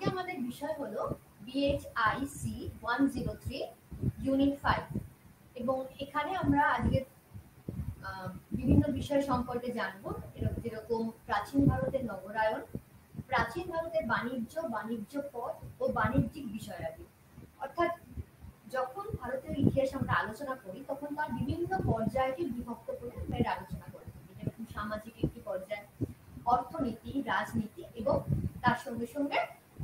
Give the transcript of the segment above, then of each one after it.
আজকে আমাদের বিষয় হলো BHIC 103 ইউনিট 5 এবং এখানে আমরা আজকে বিভিন্ন বিষয় সম্পর্কে জানবো, যেরকম প্রাচীন ভারতের নগরায়ন, প্রাচীন ভারতের বাণিজ্য পথ ও বাণিজ্যিক বিষয়াদি। অর্থাৎ যখন ভারতের ইতিহাস আমরা আলোচনা করি তখন তার বিভিন্ন পর্যায়কে বিভক্ত করে আমরা এর আলোচনা করে থাকি, যেরকম সামাজিক একটি পর্যায়, অর্থনীতি, রাজনীতি এবং তার সঙ্গে সঙ্গে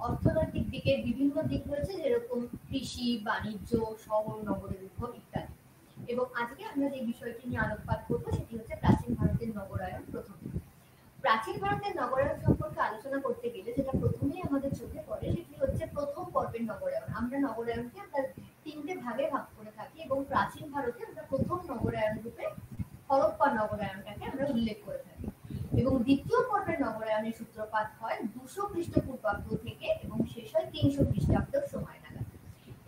অর্থনৈতিক দিকের বিভিন্ন দিক রয়েছে, যেরকম কৃষি, বাণিজ্য, শহর নগরের উদ্ভব ইত্যাদি। এবং আজকে আমরা যে বিষয়টি নিয়ে আলোকপাত করবো সেটি হচ্ছে প্রাচীন ভারতের নগরায়ন। প্রাচীন ভারতের নগরায়ন সম্পর্কে আলোচনা করতে গেলে যেটা প্রথমেই আমাদের চোখে পড়ে সেটি হচ্ছে প্রথম পর্বের নগরায়ন। আমরা নগরায়নকে আমরা তিনটে ভাগে ভাগ করে থাকি এবং প্রাচীন ভারতে আমরা প্রথম নগরায়ন রূপে হরপ্পা নগরায়নটাকে আমরা উল্লেখ করে থাকি। এবং দ্বিতীয় পর্বের নগরায়নের সূত্রপাত হয় 200 খ্রিস্টপূর্বাব্দ থেকে এবং শেষ হয় 300 খ্রিস্টাব্দের সময় নাগাদ।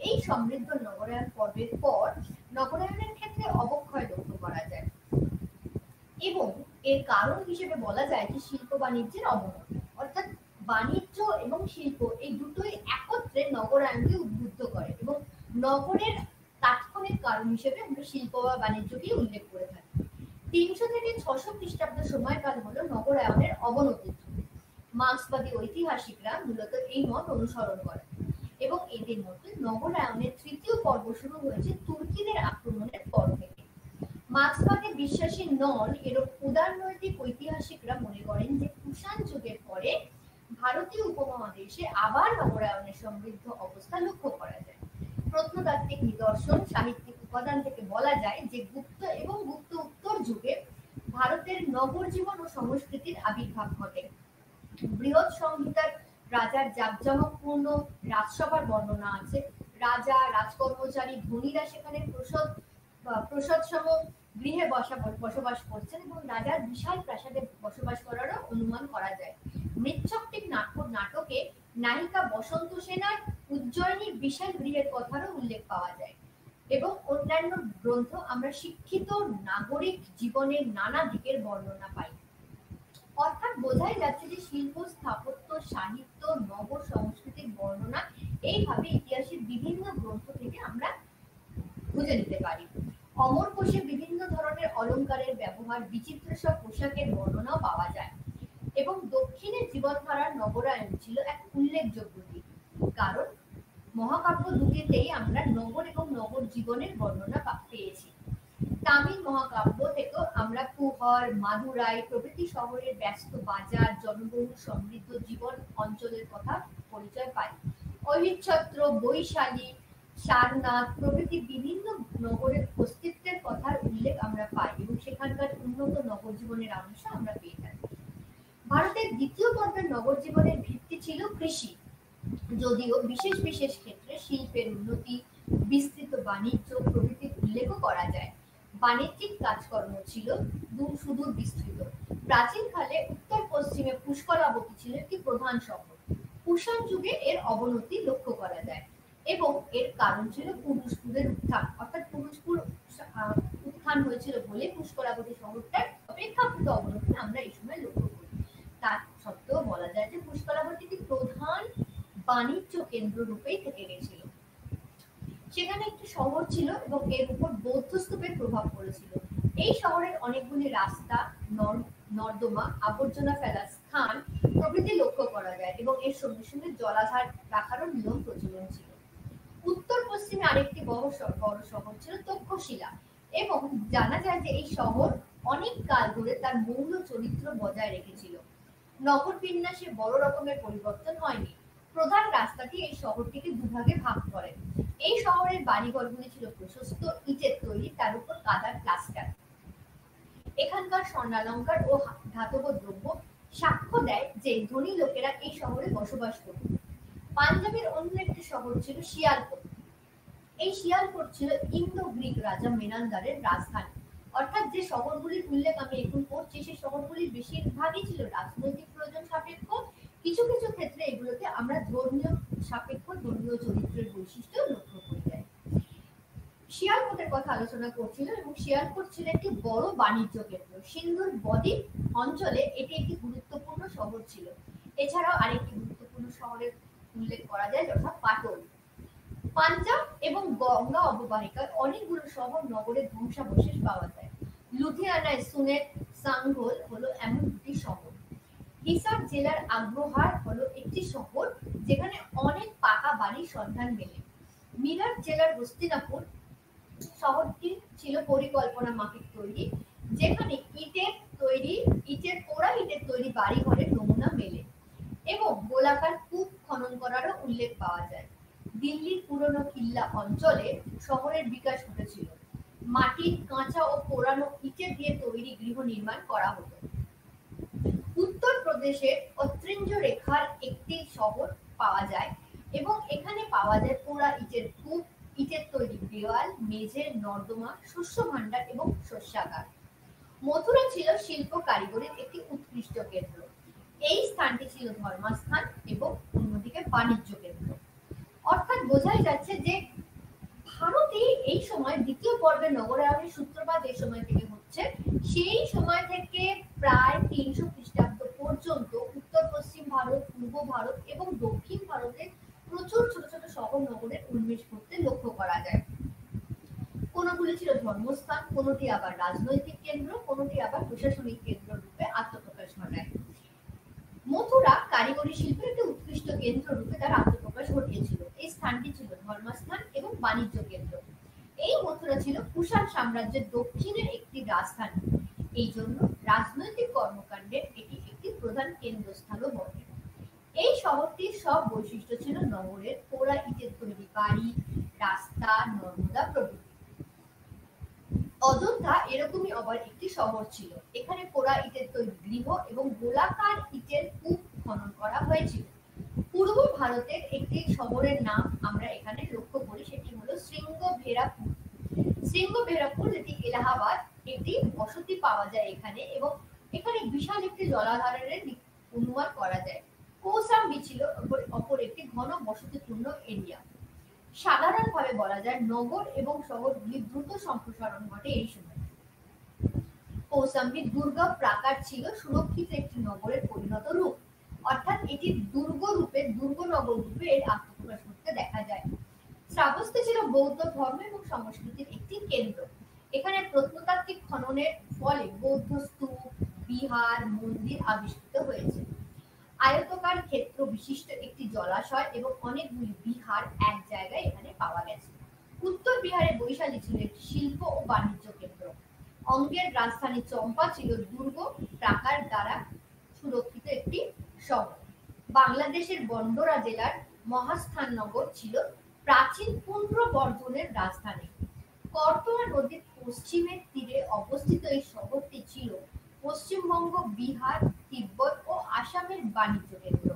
এই সমৃদ্ধ নগরায়ন পর্বের পর নগরায়নের ক্ষেত্রে অবক্ষয় লক্ষ্য করা যায় এবং এর কারণ হিসেবে বলা যায় যে শিল্প বাণিজ্যের অবনতি। অর্থাৎ বাণিজ্য এবং শিল্প এই দুটোই একত্রে নগরায়নকে উদ্বুদ্ধ করে এবং নগরের তাৎক্ষণিক কারণ হিসেবে আমরা শিল্প বা বাণিজ্যকে উল্লেখ করে থাকি। 300 থেকে 600 খ্রিস্টাব্দ সময়কাল হলো নগরায়নের অবনতির যুগ। মার্ক্সবাদী ঐতিহাসিকরা মূলত এই মত অনুসরণ করে এবং এদের মতে নগরায়নের তৃতীয় পর্ব শুরু হয়েছে তুর্কিদের আক্রমণের পর থেকে। মার্ক্সবাদে বিশ্বাসী নন এরূপ উদারনৈতিক ঐতিহাসিকরা মনে করেন যে কুষাণ যুগের পরে ভারতীয় উপমহাদেশে আবার নগরায়নের সমৃদ্ধ অবস্থা লক্ষ্য করা যায়। প্রত্নতাত্ত্বিক নিদর্শন, সাহিত্যিক উপাদান থেকে বলা যায় যে গুপ্ত এবং গুপ্ত উত্তর যুগে ভারতের নগর জীবন ও সংস্কৃতির আবির্ভাব ঘটে। বৃহৎ সংহিতার রাজার জাঁকজমকপূর্ণ রাজসভার বর্ণনা আছে। রাজা, রাজকর্মচারী, ধনীরা সেখানে প্রসাদসম গৃহে বসবাস করছেন এবং রাজার বিশাল প্রাসাদে বসবাস করারও অনুমান করা যায়। মৃচ্ছকটিক নাটকে নায়িকা বসন্ত সেনার উজ্জয়িনীর বিশাল গৃহের কথারও উল্লেখ পাওয়া যায় এবং অন্যান্য গ্রন্থ আমরা শিক্ষিত নাগরিক জীবনের নানা দিকের বর্ণনা পাই। অর্থাৎ বোঝাই যাচ্ছে যে শিল্প, স্থাপত্য, সাহিত্য, নগর সংস্কৃতির বর্ণনা এইভাবে ইতিহাসের বিভিন্ন গ্রন্থ থেকে আমরা খুঁজে নিতে পারি। অমর কোষে বিভিন্ন ধরনের অলংকারের ব্যবহার, বিচিত্র সব পোশাকের বর্ণনাও পাওয়া যায় এবং দক্ষিণের জীবনধারার নগরায়ন ছিল এক উল্লেখযোগ্য দিক, কারণ মহাকাব্য দুটিতেই আমরা নগর এবং নগর জীবনের বর্ণনা পেয়েছি। তামিল মহাকাব্য থেকেও আমরা পুহর, মাদুরাই প্রভৃতি শহরের ব্যস্ত বাজার, জনবহুল সমৃদ্ধ জীবন অঞ্চলের কথা পরিচয় পাই। ঐহিচ্ছত্র, বৈশালী, সারনাথ প্রভৃতি বিভিন্ন নগরের অস্তিত্বের কথার উল্লেখ আমরা পাই এবং সেখানকার উন্নত নগর জীবনের আংশ আমরা পেয়ে থাকি। ভারতের দ্বিতীয় পর্বের নগর জীবনের ভিত্তি ছিল কৃষি, যদিও বিশেষ বিশেষ ক্ষেত্রে শিল্পের উন্নতি, বিস্তৃত বাণিজ্য প্রভৃতির উল্লেখও করা যায়। বাণিজ্যিক কাজকর্ম ছিল সুদূর বিস্তৃত। প্রাচীনকালে উত্তর পশ্চিমে পুষ্করাবতী ছিল একটি প্রধান শহর। কুষাণ যুগে এর অবনতি লক্ষ্য করা যায় এবং এর কারণ ছিল পুরুষপুরের উত্থান। অর্থাৎ পুরুষপুর উত্থান হয়েছিল বলে পুষ্করাবতী শহরটার অপেক্ষাকৃত অবনতি আমরা এই সময় লক্ষ্য করি। তার সত্ত্বেও বলা যায় যে পুষ্করাবতী একটি প্রধান বাণিজ্য কেন্দ্র রূপেই থেকে গেছিল। সেখানে একটি শহর ছিল এবং এর উপর বৌদ্ধ স্তূপের প্রভাব পড়েছিল। এই শহরের অনেকগুলি রাস্তা, নর্দমা, আবর্জনা ফেলার স্থান প্রভৃতি লক্ষ্য করা যায় এবং এর সঙ্গে সঙ্গে জলাধার রাখারও নিয়ম প্রচলন ছিল। উত্তর পশ্চিমে আরেকটি বড় শহর ছিল তক্ষশিলা এবং জানা যায় যে এই শহর অনেক কাল ধরে তার মৌল চরিত্র বজায় রেখেছিল। নগর বিন্যাসে বড় রকমের পরিবর্তন হয়নি। প্রধান রাস্তাটি এই শহরটিকে দুভাগে ভাগ করে। এই শহরের বাড়িঘরগুলি ছিল প্রশস্ত, ইটের তৈরি, তার উপর কাদার প্লাস্টার। এখানকার স্বর্ণালঙ্কার ও ধাতব দ্রব্য সাক্ষ্য দেয় যে ধনী লোকেরা এই শহরে বসবাস করত। পাঞ্জাবের অন্য একটি শহর ছিল শিয়ালকোট। এই শিয়ালকোট ছিল ইন্দো গ্রিক রাজা মেনান্দারের রাজধানী। অর্থাৎ যে শহরগুলির উল্লেখ আমি এখন করছি সেই শহরগুলির বেশিরভাগই ছিল রাজনৈতিক প্রয়োজন সাপেক্ষ। কিছু কিছু ক্ষেত্রে এগুলোতে আমরা ধর্মীয় সাপেক্ষ, ধর্মীয় চরিত্রের বৈশিষ্ট্য লক্ষ্য করে যাই। শিয়ালকোটের কথা আলোচনা করছিল এবং শিয়ালকোট ছিল একটি বড় বাণিজ্য কেন্দ্র। সিন্ধুর বদ্বীপ অঞ্চলে এটি একটি গুরুত্বপূর্ণ শহর ছিল। এছাড়াও আরেকটি গুরুত্বপূর্ণ শহরের উল্লেখ করা যায়, যথা পাটল। পাঞ্জাব এবং গঙ্গা অববাহিকার অনেকগুলো শহর নগরের ধ্বংসাবশেষ পাওয়া যায়। লুধিয়ানায় সুনেট সাংঘোল হলো এমন দুটি শহর। হিসার জেলার আগ্রহার হলো একটি শহর যেখানে অনেক পাকা বাড়ির সন্ধান মেলে। মিরাট জেলার হস্তিনাপুর শহরটি ছিল পরিকল্পনা মাফিক তৈরি, যেখানে পোড়া ইটের তৈরি বাড়ি ঘরের নমুনা মেলে এবং গোলাকার কূপ খনন করারও উল্লেখ পাওয়া যায়। দিল্লির পুরনো কিল্লা অঞ্চলে শহরের বিকাশ ঘটেছিল। মাটির, কাঁচা ও পোড়ানো ইটের দিয়ে তৈরি গৃহ নির্মাণ করা হতো। উত্তরপ্রদেশের অত্রিঞ্জ রেখার একটি শহর পাওয়া যায় এবং এখানে পাওয়া যায় পোড়া ইটের কূপ, ইটের তৈরি দেওয়াল, মেঝে, নর্দমা, শস্য ভাণ্ডার এবং শস্যাগার। মথুরা ছিল শিল্প কারিগরির একটি উৎকৃষ্ট কেন্দ্র। এই স্থানটি ছিল ধর্মস্থান এবং অন্যদিকে বাণিজ্য কেন্দ্র। অর্থাৎ বোঝাই যাচ্ছে যে ভারতে এই সময় দ্বিতীয় পর্বের নগরায়নের সূত্রপাত এই সময় থেকে হচ্ছে। সেই সময় থেকে প্রায় 300 খ্রিস্টাব্দ পর্যন্ত উত্তর পশ্চিম ভারত, পূর্ব ভারত এবং দক্ষিণ ভারতে প্রচুর ছোট ছোট শহর নগরের উন্মেষ করতে লক্ষ্য করা যায়। কোনগুলি ছিল ধর্মস্থান, কোনটি আবার রাজনৈতিক কেন্দ্র, কোনটি আবার প্রশাসনিক কেন্দ্র রূপে আত্মপ্রকাশ ঘটায়। মথুরা কারিগরি শিল্পের একটি উৎকৃষ্ট কেন্দ্র রূপে তার আত্মপ্রকাশ ঘটিয়েছিল। এই স্থানটি ছিল ধর্মস্থান এবং বাণিজ্য কেন্দ্র। এই মথুরা ছিল কুষাণ সাম্রাজ্যের দক্ষিণের একটি রাজধানী। এই জন্য রাজনৈতিক কর্মকাণ্ডের এটি একটি প্রধান কেন্দ্রস্থানও বটে। এই শহরটির সব বৈশিষ্ট্য ছিল নগরের: পোড়া ইটের তৈরি বাড়ি, রাস্তা, নর্মদা প্রভৃতি। অযোধ্যা এরকমই আবার একটি শহর ছিল। এখানে পোড়া ইটের তৈরি গৃহ এবং গোলাকার ইটের কূপ খনন করা হয়েছিল। পূর্ব ভারতের একটি শহরের নাম আমরা এখানে লক্ষ্য করি, সেটি হলো শৃঙ্গভেরাপুর। শৃঙ্গভেরাপুর, যেটি এলাহাবাদ, একটি বসতি পাওয়া যায় এখানে এবং এখানে বিশাল একটি জলাধারের অনুমান করা যায়। কৌশাম্বী ছিল অপর একটি ঘন বসতিপূর্ণ এরিয়া। সাধারণভাবে বলা যায় নগর এবং শহরগুলির দ্রুত সম্প্রসারণ ঘটে এই সময়। কৌশাম্বীর দুর্গ প্রাকার ছিল সুরক্ষিত একটি নগরের পরিণত রূপ, অর্থাৎ এটি দুর্গনগর রূপে এর আত্মপ্রকাশ করতে দেখা যায়। শ্রাবস্তি ছিল বৌদ্ধ ধর্ম এবং সংস্কৃতির একটি কেন্দ্র। এখানে প্রত্নতাত্ত্বিক খননের ফলে বৌদ্ধ স্তূপ, বিহার, মন্দির আবিষ্কৃত হয়েছে। আয়তকার ক্ষেত্র বিশিষ্ট একটি জলাশয় এবং অনেকগুলি বিহার এক জায়গায় এখানে পাওয়া গেছে। উত্তর বিহারের বৈশালী ছিল একটি শিল্প ও বাণিজ্য কেন্দ্র। অঙ্গের রাজধানী চম্পা ছিল দুর্গ প্রাকার দ্বারা সুরক্ষিত একটি শহর। বাংলাদেশের বন্ডোরা জেলার মহাস্থাননগর ছিল প্রাচীন পুন্ড্রবর্ধনের রাজধানী। করতোয়া নদীর পশ্চিমের তীরে অবস্থিত এই শহরটি ছিল পশ্চিমবঙ্গ, বিহার, তিব্বত ও আসামের বাণিজ্য কেন্দ্র।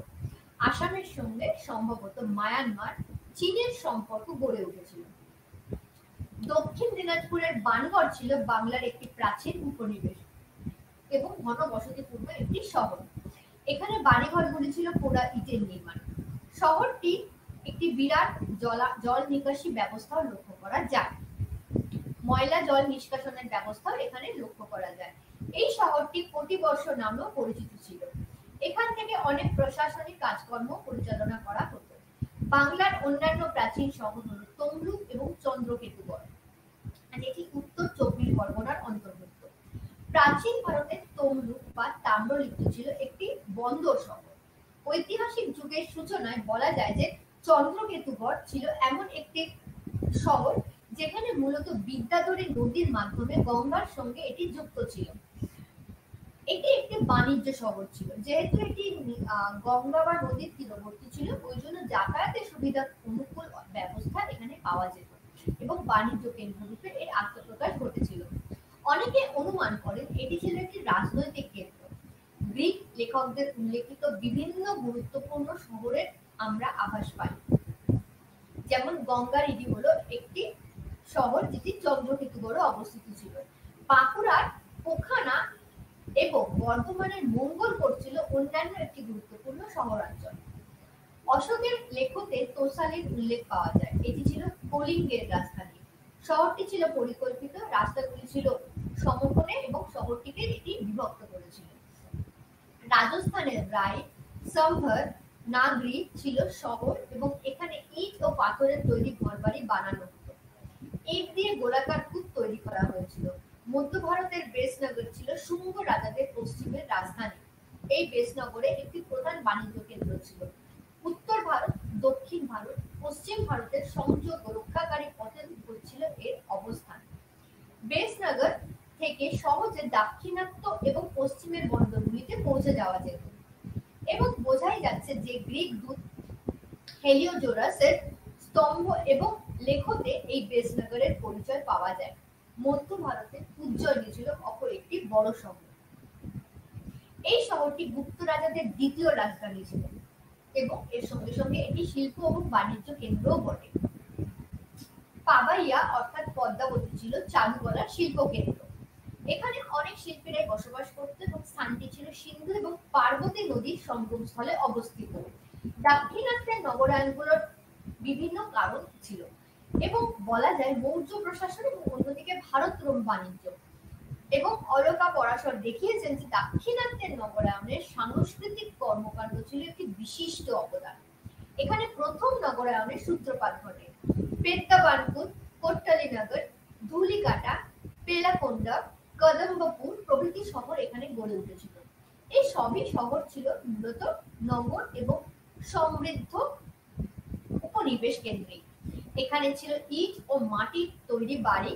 আসামের সঙ্গে সম্ভবত মায়ানমার, চীনের সম্পর্ক গড়ে উঠেছিল। দক্ষিণ দিনাজপুরের বানগড় ছিল বাংলার একটি প্রাচীন উপনিবেশ এবং ঘন বসতিপূর্ণ একটি শহর। এখানে বাড়িঘরগুলি ছিল পোড়া ইটের নির্মাণ। শহরটি একটি বিরাট জল নিকাশি ব্যবস্থাও লক্ষ্য করা যায়। ময়লা জল নিষ্কাশনের ব্যবস্থাও এখানে লক্ষ্য করা যায়। এই শহরটি কোটিবর্ষ নামেও পরিচিত ছিল। এখান থেকে অনেক প্রশাসনিক কাজকর্ম পরিচালনা করা হতো। বাংলার অন্যান্য প্রাচীন শহর হল তমলুক এবং চন্দ্রকেতুগড়, যেটি উত্তর 24 পরগনার অন্তর্ভুক্ত। প্রাচীন ভারতের তমলুক বা তাম্রলিপ্ত ছিল একটি বন্দর শহর। ঐতিহাসিক যুগের সূচনায় বলা যায় যে চন্দ্রকেতুগড় ছিল এমন একটি শহর যেখানে মূলত বিদ্যাধরী নদীর মাধ্যমে গঙ্গার সঙ্গে এটি যুক্ত ছিল। এটি একটি বাণিজ্য শহর ছিল। যেহেতু এটি গঙ্গা বা নদীর তীরবর্তী ছিল, ওই জন্য যাতায়াতের সুবিধার অনুকূল ব্যবস্থা এখানে পাওয়া যেত এবং বাণিজ্য কেন্দ্র রূপে এর আত্মপ্রকাশ ঘটেছিল। অনেকে অনুমান করেন এটি ছিল একটি রাজনৈতিক কেন্দ্র। গ্রিক লেখকদের উল্লেখিত বিভিন্ন গুরুত্বপূর্ণ শহরের আমরা আভাস পাই, যেমন গঙ্গারিডি হলো একটি শহর যেটি চন্দ্রকেতুগড়ে অবস্থিত ছিল। বাঁকুড়ার পোখানা এবং বর্ধমানের মঙ্গলকোট ছিল অন্যান্য একটি গুরুত্বপূর্ণ শহরাঞ্চল। অশোকের লেখতে তোষালির উল্লেখ পাওয়া যায়। এটি ছিল কলিঙ্গের রাজধানী। শহরটি ছিল পরিকল্পিত, রাস্তাগুলি ছিল সমকোণে এবং শহরটিকে এটি বিভক্ত করেছিল। রাজস্থানের রায়, সম্ভর, নাগরি ছিল শহর এবং এখানে ইট ও পাথরের তৈরি ঘরবাড়ি বানানো হতো। ইট দিয়ে গোলাকার কূপ তৈরি করা হয়েছিল। মধ্য ভারতের বেসনগর ছিল শুঙ্গ রাজাদের পশ্চিমের রাজধানী। এই বেসনগরে একটি প্রধান বাণিজ্য কেন্দ্র ছিল। উত্তর ভারত, দক্ষিণ ভারত, পশ্চিম ভারতের সংযোগ ও রক্ষাকারী পথের উপর ছিল এর অবস্থান। বেসনগর থেকে সহজে দাক্ষিণাত্য এবং পশ্চিমের বন্দরগুলিতে পৌঁছে যাওয়া যেত এবং বোঝাই যাচ্ছে যে গ্রিক দূত হেলিওডোরাসের স্তম্ভ এবং লেখতে এই বেসনগরের পরিচয় পাওয়া যায়। মধ্য ভারতে উজ্জয়িনী ছিল অপর একটি বড় শহর। এই শহরটি গুপ্ত রাজাদের দ্বিতীয় রাজধানী ছিল এবং এর সঙ্গে সঙ্গে এটি শিল্প এবং বাণিজ্য কেন্দ্রও বটে। পাবাইয়া অর্থাৎ পদ্মাবতী ছিল চারুকলার শিল্প কেন্দ্র। এখানে অনেক শিল্পীরাই বসবাস করত এবং স্থানটি ছিল সিন্ধু এবং পার্বতী নদীর সঙ্গমস্থলে অবস্থিত। দাক্ষিণাত্যের নগরায়নগুলোর বিভিন্ন কারণ ছিল এবং বলা যায় মৌর্য প্রশাসন এবং অন্যদিকে ভারত রোম বাণিজ্য এবং অলকা পরাশর দেখিয়েছেন যে দাক্ষিণাত্যের নগরায়নের সাংস্কৃতিক কর্মকাণ্ড ছিল একটি বিশিষ্ট অবদান। এখানে প্রথম নগরায়নের সূত্রপাত ঘটে। পেদ্দাবানপুর, কোট্টালীনগর, ধুলিকাটা, পেলাকোন্ডা, কদম্বপুর প্রভৃতি শহর এখানে গড়ে উঠেছিল। এই সবই শহর ছিল মূলত নগর এবং সমৃদ্ধ উপনিবেশ কেন্দ্রিক। এখানে ছিল ইট ও মাটির তৈরি বাড়ি,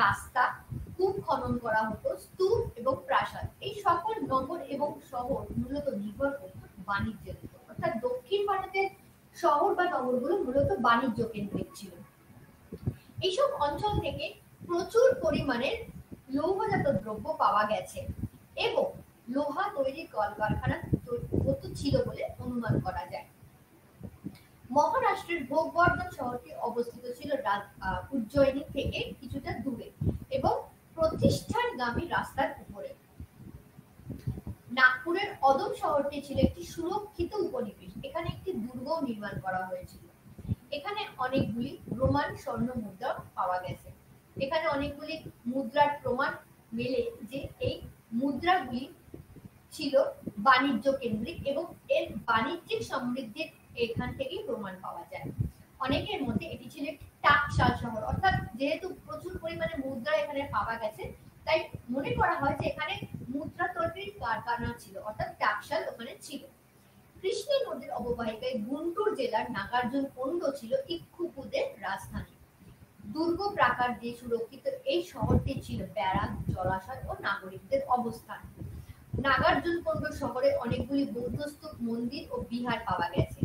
রাস্তা, কূপ খনন করা হতো, স্তূপ এবং প্রাসাদ। এই সকল নগর এবং শহর মূলত নির্ভর করত বাণিজ্যের উপর। অর্থাৎ দক্ষিণ ভারতের শহর বা নগরগুলো মূলত বাণিজ্য কেন্দ্রিক ছিল। এইসব অঞ্চল থেকে প্রচুর পরিমাণের লৌহজাত দ্রব্য পাওয়া গেছে এবং লোহা তৈরি কলকারখানা ছিল বলে অনুমান করা যায়। মহারাষ্ট্রের ভোগবর্ধন শহরটি অবস্থিত ছিল উজ্জয়িনী থেকে কিছুটা দূরে এবং প্রতিষ্ঠানগামী রাস্তার উপরে। নাগপুরের অদম শহরটি ছিল একটি সুরক্ষিত উপনিবেশ। এখানে একটি দুর্গ নির্মাণ করা হয়েছিল। এখানে অনেকগুলি রোমান স্বর্ণ মুদ্রা পাওয়া গেছে। এখানে অনেকগুলি মুদ্রার প্রমাণ মেলে যে এই মুদ্রাগুলি ছিল বাণিজ্য কেন্দ্রিক এবং এর বাণিজ্যিক সমৃদ্ধির এখান থেকেই প্রমাণ পাওয়া যায়। অনেকের মধ্যে এটি ছিল একটি টাকশাল শহর, অর্থাৎ যেহেতু প্রচুর পরিমাণে মুদ্রা এখানে পাওয়া গেছে তাই মনে করা হয় যে এখানে মুদ্রা তৈরির কারখানা ছিল, অর্থাৎ টাকশাল ওখানে ছিল। কৃষ্ণা নদীর অববাহিকায় গুন্টুর জেলার নাগার্জুন কোন্ড ছিল ইক্ষ্বাকুদের রাজধানী। দুর্গ প্রাকার দিয়ে সুরক্ষিত এই শহরটি ছিল ব্যারাক, জলাশয় ও নাগরিকদের অবস্থান। নাগার্জুনকোন্ড শহরে অনেকগুলি বৌদ্ধ স্তূপ, মন্দির ও বিহার পাওয়া গেছে।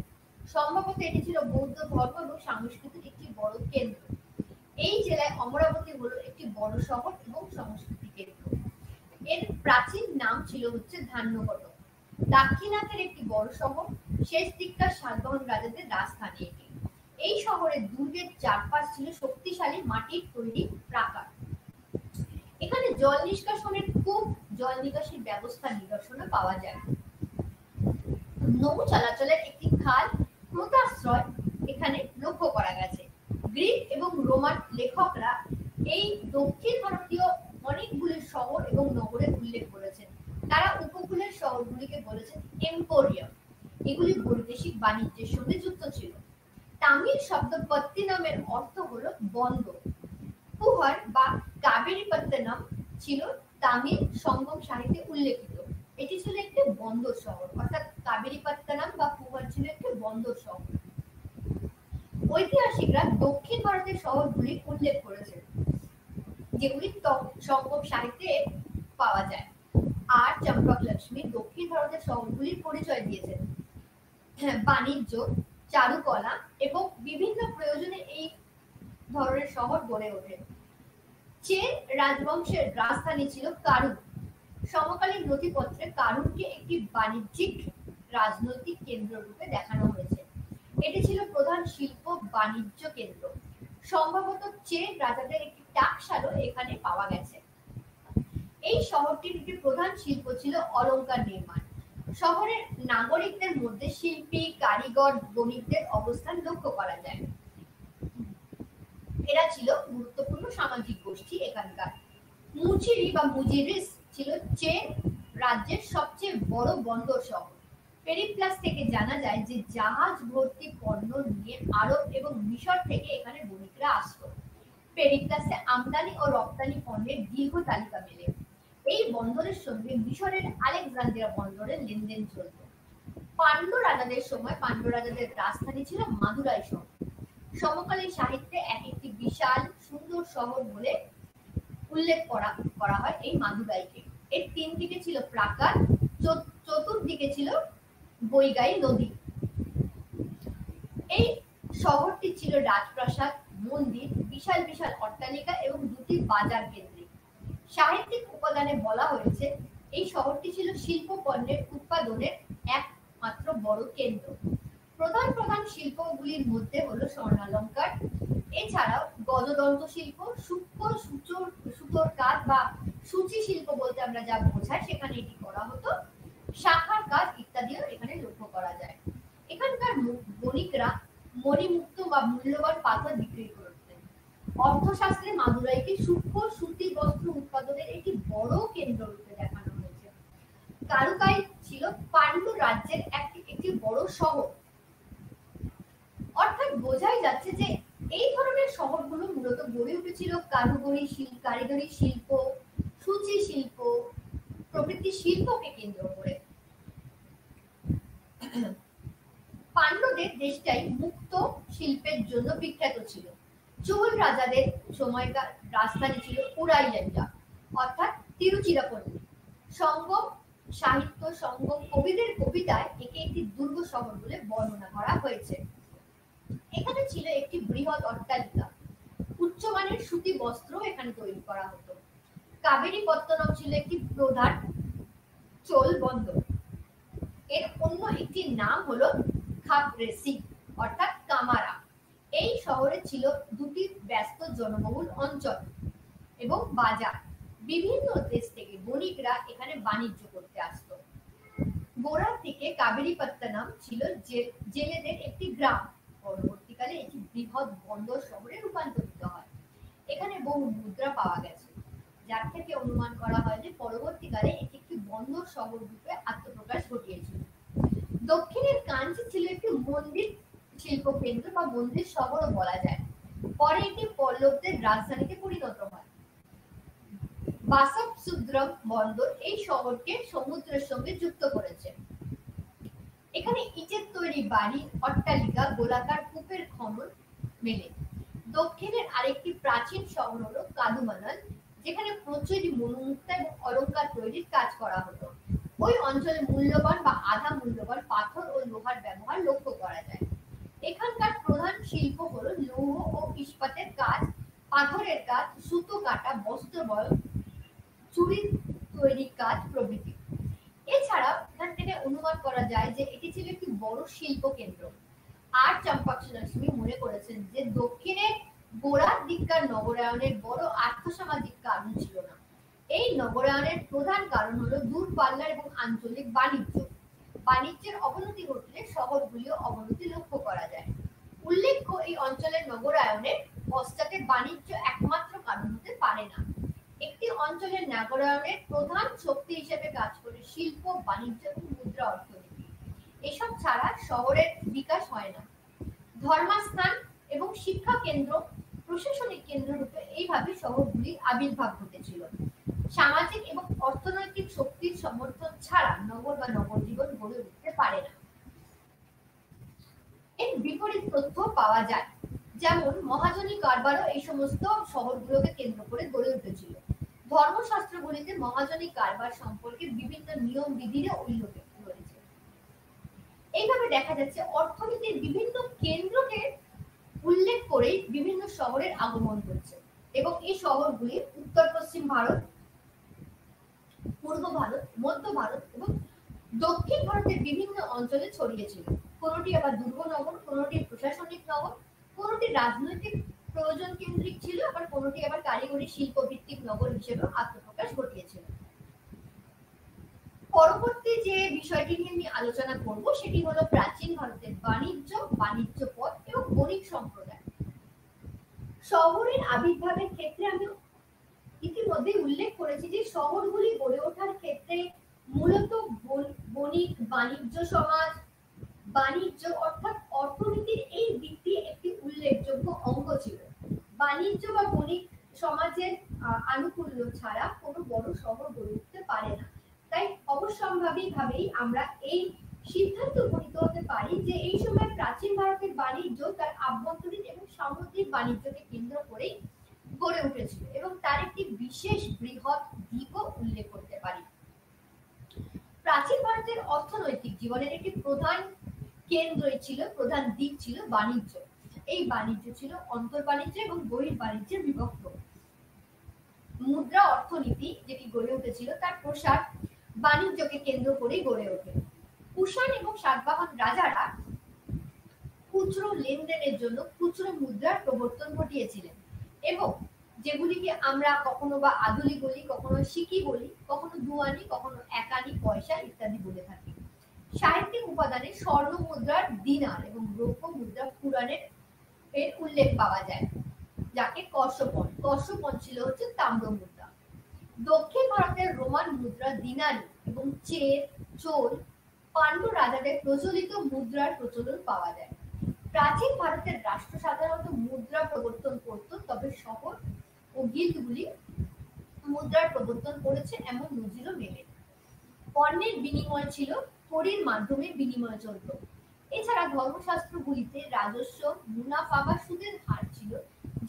সম্ভবত এটি ছিল বৌদ্ধ ধর্ম এবং সংস্কৃতির একটি বড় কেন্দ্র। এই জেলায় অমরাবতী হলো একটি বড় শহর এবং সংস্কৃতি কেন্দ্র। এর প্রাচীন নাম ছিল হচ্ছে ধান্যকট। দাক্ষিণাত্যের একটি বড় শহর, শেষ দিককার সাতবাহন রাজাদের রাজধানী এটি। এই শহরের দুর্গের চারপাশ ছিল শক্তিশালী মাটির তৈরি প্রাকার। এখানে জল নিষ্কাশনের কূপ, জল নিকাশির ব্যবস্থার নিদর্শন পাওয়া যায়। নৌ চলাচলের একটি খাল, পোতাশ্রয় এখানে লক্ষ্য করা গেছে। গ্রিক এবং রোমান লেখকরা এই দক্ষিণ ভারতীয় অনেকগুলি শহর এবং নগরের উল্লেখ করেছেন। তারা উপকূলের শহরগুলিকে বলেছেন এম্পোরিয়াম। এগুলি বৈদেশিক বাণিজ্যের সঙ্গে যুক্ত ছিল। তামিল শব্দ পত্তিনামের অর্থ হলো বন্দর। পুহার বা কাবেরীপত্তনম ছিল তামিল সঙ্গম সাহিত্যে উল্লেখিত। এটি ছিল একটি বন্দর শহর, অর্থাৎ কাবেরীপত্তনম বা পুহার ছিল একটি বন্দর শহর। ঐতিহাসিকরা দক্ষিণ ভারতের শহরগুলি উল্লেখ করেছেন যেগুলি সঙ্গম সাহিত্যে পাওয়া যায়। আর চম্পক লক্ষ্মী দক্ষিণ ভারতের শহরগুলির পরিচয় দিয়েছেন। বাণিজ্য, চারুকলা এবং বিভিন্ন প্রয়োজনে এই ধরনের শহর গড়ে ওঠে। চেন রাজবংশের রাজধানী ছিল কারুন। সমকালীন নথিপত্রে কারুনকে একটি বাণিজ্যিক রাজনৈতিক কেন্দ্র রূপে দেখানো হয়েছে। এটি ছিল প্রধান শিল্প বাণিজ্য কেন্দ্র। সম্ভবত চেন রাজাদের একটি টাকশালও এখানে পাওয়া গেছে। এই শহরটির একটি প্রধান শিল্প ছিল অলংকার নির্মাণ। শহরের নাগরিকদের মধ্যে শিল্পী, কারিগর, বণিকদের অবস্থান লক্ষ্য করা যায়। এরা ছিল গুরুত্বপূর্ণ সামাজিক গোষ্ঠী এখানকার। মুচিরি বা মুজিরিস ছিল চেন রাজ্যের সবচেয়ে বড় বন্দর শহর। পেরিপ্লাস থেকে জানা যায় যে জাহাজ ভর্তি পণ্য নিয়ে আরব এবং মিশর থেকে এখানে বণিকরা আসতো। পেরিপ্লাসে আমদানি ও রপ্তানি পণ্যের দীর্ঘ তালিকা মেলে। এই বন্দরের সঙ্গে মিশরের আলেকজান্দ্রিয়া বন্দরের লেনদেন চলত। পান্ড্য রাজাদের সময় পান্ড্য রাজাদের রাজধানী ছিল মাদুরাই শহর। সমকালীন সাহিত্যে এক একটি বিশাল সুন্দর শহর বলে উল্লেখ করা হয় এই মাদুরাইকে। এর তিন দিকে ছিল প্রাকার, চতুর্দিকে ছিল বৈগাই নদী। এই শহরটি ছিল রাজপ্রাসাদ, মন্দির, বিশাল বিশাল অট্টালিকা এবং দুটি বাজার কেন্দ্রিক। সাহিত্যিক উপাদানে বলা হয়েছে এই শহরটি ছিল শিল্প পণ্যের উৎপাদনের একমাত্র বড় কেন্দ্র। প্রধান প্রধান শিল্পগুলির মধ্যে হলো স্বর্ণালঙ্কার, এছাড়াও গজদন্ত শিল্প, সূক্ষ্ম সুতোর কাজ বা সূচি শিল্প বলতে আমরা যা বোঝাই সেখানে এটি করা হতো, শাখার কাজ ইত্যাদিও এখানে লক্ষ্য করা যায়। এখানকার বণিকরা মণিমুক্ত বা মূল্যবান পাথর বিক্রি করতেন। অর্থশাস্ত্রে মাদুরাইকে সূক্ষ্ম সুতি বস্ত্র উৎপাদনের একটি বড় কেন্দ্র রূপে দেখানো হয়েছে। কারুকাই ছিল পান্ড্য রাজ্যের একটি বড় শহর। অর্থাৎ বোঝাই যাচ্ছে যে এই ধরনের শহরগুলো মূলত গড়ে উঠেছিল কারিগরি শিল্প, সূচি শিল্প প্রভৃতি শিল্পকে কেন্দ্র করে। পান্ড্যদের দেশটাই মুক্ত শিল্পের জন্য বিখ্যাত ছিল। চোল রাজাদের সময়কার রাজধানী ছিল উরাইয়ান্ডা অর্থাৎ তিরুচিরাপল্লী। সঙ্গম সাহিত্য, সঙ্গম কবিদের কবিতায় একে একটি দুর্গ শহর বলে বর্ণনা করা হয়েছে। এখানে ছিল একটি বৃহৎ অট্টালিকা, উচ্চমানের সুতি বস্ত্র এখানে তৈরি করা হতো। কাবেরী পত্তনম ছিল একটি প্রধান চোল বন্দর। এর অন্য একটি নাম হলো খাপরেসি অর্থাৎ কামারা। এই শহরে ছিল দুটি ব্যস্ত জনবহুল অঞ্চল এবং বাজার। বিভিন্ন দেশ থেকে বণিকরা এখানে বাণিজ্য করতে আসতো। গোড়ার দিকে কাবেরীপত্তনম ছিল জেলেদের একটি গ্রাম। পরবর্তীকালে এটি বৃহৎ বন্দর শহরে রূপান্তরিত হয়। এখানে বহু মুদ্রা পাওয়া গেছে, যার থেকে অনুমান করা হয় যে পরবর্তীকালে এটি একটি বন্দর শহর রূপে আত্মপ্রকাশ ঘটিয়েছিল। দক্ষিণের কাঞ্চি ছিল একটি মন্দির শিল্প কেন্দ্র বা মন্দির শহরও বলা যায়। পরে এটি পল্লবদের রাজধানীতে পরিণত হয়। বাসবসুদ্রম বন্দর এই শহরকে সমুদ্রের সঙ্গে যুক্ত করেছে। এখানে ইটের তৈরি বাড়ি, অট্টালিকা, গোলাকার কূপের খনন মেলে। দক্ষিণের আরেকটি প্রাচীন শহর হলো কাদুমানাল, যেখানে প্রচুর মণিমুক্তা এবং অলংকার তৈরির কাজ করা হতো। ওই অঞ্চলে মূল্যবান বা আধা মূল্যবান পাথর ও লোহার ব্যবহার লক্ষ্য করা যায়। এখানকার প্রধান শিল্প হলো লৌহ ও ইস্পাতের কাজ, পাথরের কাজ, সুতো কাটা, বস্ত্র বয়ন, চুড়ি তৈরির কাজ প্রভৃতি। এছাড়াও এখান থেকে অনুমান করা যায় যে এটি ছিল একটি বড় শিল্প কেন্দ্র। আর চম্পাক্ষী লক্ষ্মী মনে করেছেন যে দক্ষিণের গোড়ার দিককার নগরায়নের বড় আর্থসামাজিক কারণ ছিল না। এই নগরায়নের প্রধান কারণ হলো দূরপাল্লার এবং আঞ্চলিক বাণিজ্য। বাণিজ্যের অবনতি ঘটলে শহরগুলিও অবনতি লক্ষ্য করা যায়। উল্লেখ্য, এই অঞ্চলের নগরায়নের পশ্চাতে বাণিজ্য একমাত্র কারণ হতে পারে না। একটি অঞ্চলের নগরায়নের প্রধান শক্তি হিসেবে কাজ করে শিল্প, বাণিজ্য এবং মুদ্রা অর্থনীতি। এসব ছাড়া শহরের বিকাশ হয় না। ধর্মস্থান এবং শিক্ষা কেন্দ্র, প্রশাসনিক কেন্দ্র রূপে এইভাবে শহরগুলির আবির্ভাব ঘটেছিল। সামাজিক এবং অর্থনৈতিক শক্তির সমর্থন ছাড়া নগর বা নগর জীবন গড়ে উঠতে পারে না। এর বিপরীত তথ্য পাওয়া যায়, যেমন মহাজনী কারবারও এই সমস্ত শহরগুলোকে কেন্দ্র করে গড়ে উঠেছিল। ধর্মশাস্ত্রগুলিতে মহাজনী কারবার সম্পর্কে বিভিন্ন নিয়ম বিধিরও উল্লেখ রয়েছে। এইভাবে দেখা যাচ্ছে অর্থনীতির বিভিন্ন কেন্দ্রকে উল্লেখ করে বিভিন্ন শহরের আগমন করছে এবং এই শহরগুলি উত্তর পশ্চিম ভারত, পূর্ব ভারত, মধ্য ভারত এবং দক্ষিণ ভারতের বিভিন্ন অঞ্চলে ছড়িয়েছিল। কোনটি আবার দুর্গনগর, কোনটি প্রশাসনিক নগর, কোনটি রাজনৈতিক প্রয়োজন কেন্দ্রিক ছিল, আবার কোনটি আবার কারিগরি শিল্প ভিত্তিক নগর হিসেবে আত্মপ্রকাশ ঘটিয়েছিল। পরবর্তী যে বিষয়টি নিয়ে আমি আলোচনা করব সেটি হলো প্রাচীন ভারতের বাণিজ্য, বাণিজ্য পথ এবং বণিক সম্প্রদায়। শহরের আবির্ভাবের ক্ষেত্রে আমি ইতিমধ্যে উল্লেখ করেছি যে শহরগুলি গড়ে ওঠার ক্ষেত্রে মূলত বণিক, বাণিজ্য সমাজ, বাণিজ্য অর্থাৎ অর্থনীতির এই দিকটি একটি উল্লেখযোগ্য অঙ্গ ছিল। বাণিজ্য বা বণিক সমাজের আনুকূল্য ছাড়া কোনো বড় শহর গড়ে উঠতে পারে না। তাই অবশ্যম্ভাবীভাবেই আমরা এই সিদ্ধান্তে উপনীত হতে পারি যে এই সময় প্রাচীন ভারতের বাণিজ্য তার আভ্যন্তরীণ এবং সামুদ্রিক বাণিজ্যকে কেন্দ্র করেই গড়ে উঠেছিল এবং তার একটি বিশেষ বৃহৎ দিকও উল্লেখ করতে পারি। প্রাচীন ভারতের অর্থনৈতিক জীবনের একটি প্রধান কেন্দ্রই ছিল, প্রধান দিক ছিল বাণিজ্য। এই বাণিজ্য ছিল অন্তর্বাণিজ্য এবং বহির্বাণিজ্যে বিভক্ত। মুদ্রা অর্থনীতি যেটি গড়ে উঠেছিল তার প্রসার বাণিজ্যকে কেন্দ্র করেই গড়ে ওঠে। কুষাণ এবং সাতবাহন রাজারা খুচরো লেনদেনের জন্য খুচরো মুদ্রার প্রবর্তন ঘটিয়েছিলেন এবং যেগুলিকে আমরা কখনো বা আদুলি বলি, কখনো সিকি বলি, কখনো দুয়ানি, কখনো একানি পয়সা ইত্যাদি বলে থাকি। সাহিত্যিক উপাদানে স্বর্ণ মুদ্রার দিনার এবং রৌপ্য মুদ্রা পুরাণের এর উল্লেখ পাওয়া যায়, যাকে কর্ষপণ। কর্ষপণ ছিল হচ্ছে তাম্র মুদ্রা। দক্ষিণ ভারতের রোমান মুদ্রা দিনারি এবং চোল, পাণ্ড্য রাজাদের প্রচলিত মুদ্রার প্রচলন পাওয়া যায়। প্রাচীন ভারতের রাষ্ট্র সাধারণত মুদ্রা প্রবর্তন করত, তবে শহর ও গিল্ডগুলি মুদ্রার প্রবর্তন করেছে এমন নজিরও মেলে। পণ্যের বিনিময় ছিল কড়ির মাধ্যমে বিনিময় চলত। এছাড়া ধর্মশাস্ত্রগুলিতে রাজস্ব, মুনাফা বা সুদের হার ছিল,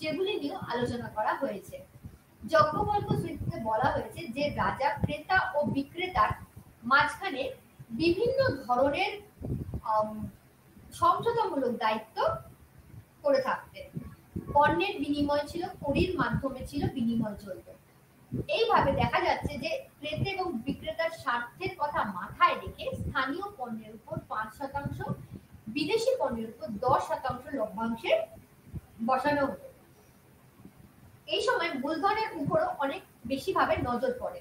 যেগুলি নিয়েও আলোচনা করা হয়েছে। যজ্ঞবল্ক্য স্মৃতিতে বলা হয়েছে যে রাজা ক্রেতা ও বিক্রেতার মাঝখানে বিভিন্ন ধরনের সমঝোতামূলক দায়িত্ব করে থাকতেন। পণ্যের বিনিময় ছিল কড়ির মাধ্যমে ছিল বিনিময় চলত। এইভাবে দেখা যাচ্ছে যে ক্রেতা এবং বিক্রেতার স্বার্থের কথা মাথায় রেখে স্থানীয় পণ্যের উপর 5%, বিদেশি পণ্যের উপর 10% লভ্যাংশের বসানো হতো। এই সময় মূলধনের উপরও অনেক বেশি ভাবে নজর পড়ে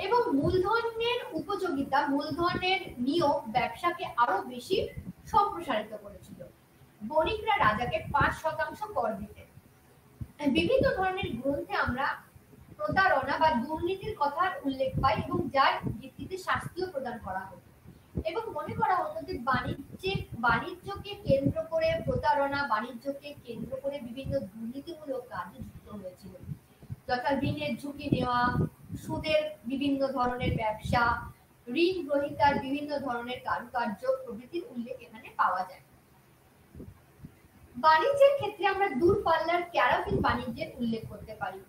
এবং মূলধনের উপযোগিতা, মূলধনের নিয়োগ ব্যবসাকে আরো বেশি সম্প্রসারিত করেছিল। বণিকরা রাজাকে 5% কর দিতেন। বিভিন্ন ধরনের গ্রন্থে আমরা প্রতারণা বা দুর্নীতির কথার উল্লেখ পাই এবং যার ভিত্তিতে শাস্তিও প্রদান করা হতো এবং মনে করা হতো যে বাণিজ্যকে কেন্দ্র করে প্রতারণা, বাণিজ্যকে কেন্দ্র করে বিভিন্ন দুর্নীতিমূলক কাজে যুক্ত হয়েছিল, যথা ঋণের ঝুঁকি নেওয়া, সুদের বিভিন্ন ধরনের ব্যবসা, ঋণ গ্রহীতার বিভিন্ন ধরনের কারুকার্য প্রভৃতির উল্লেখ এখানে পাওয়া যায়। বাণিজ্যের ক্ষেত্রে আমরা দূরপাল্লার ক্যারাভিন বাণিজ্যের উল্লেখ করতে পারি।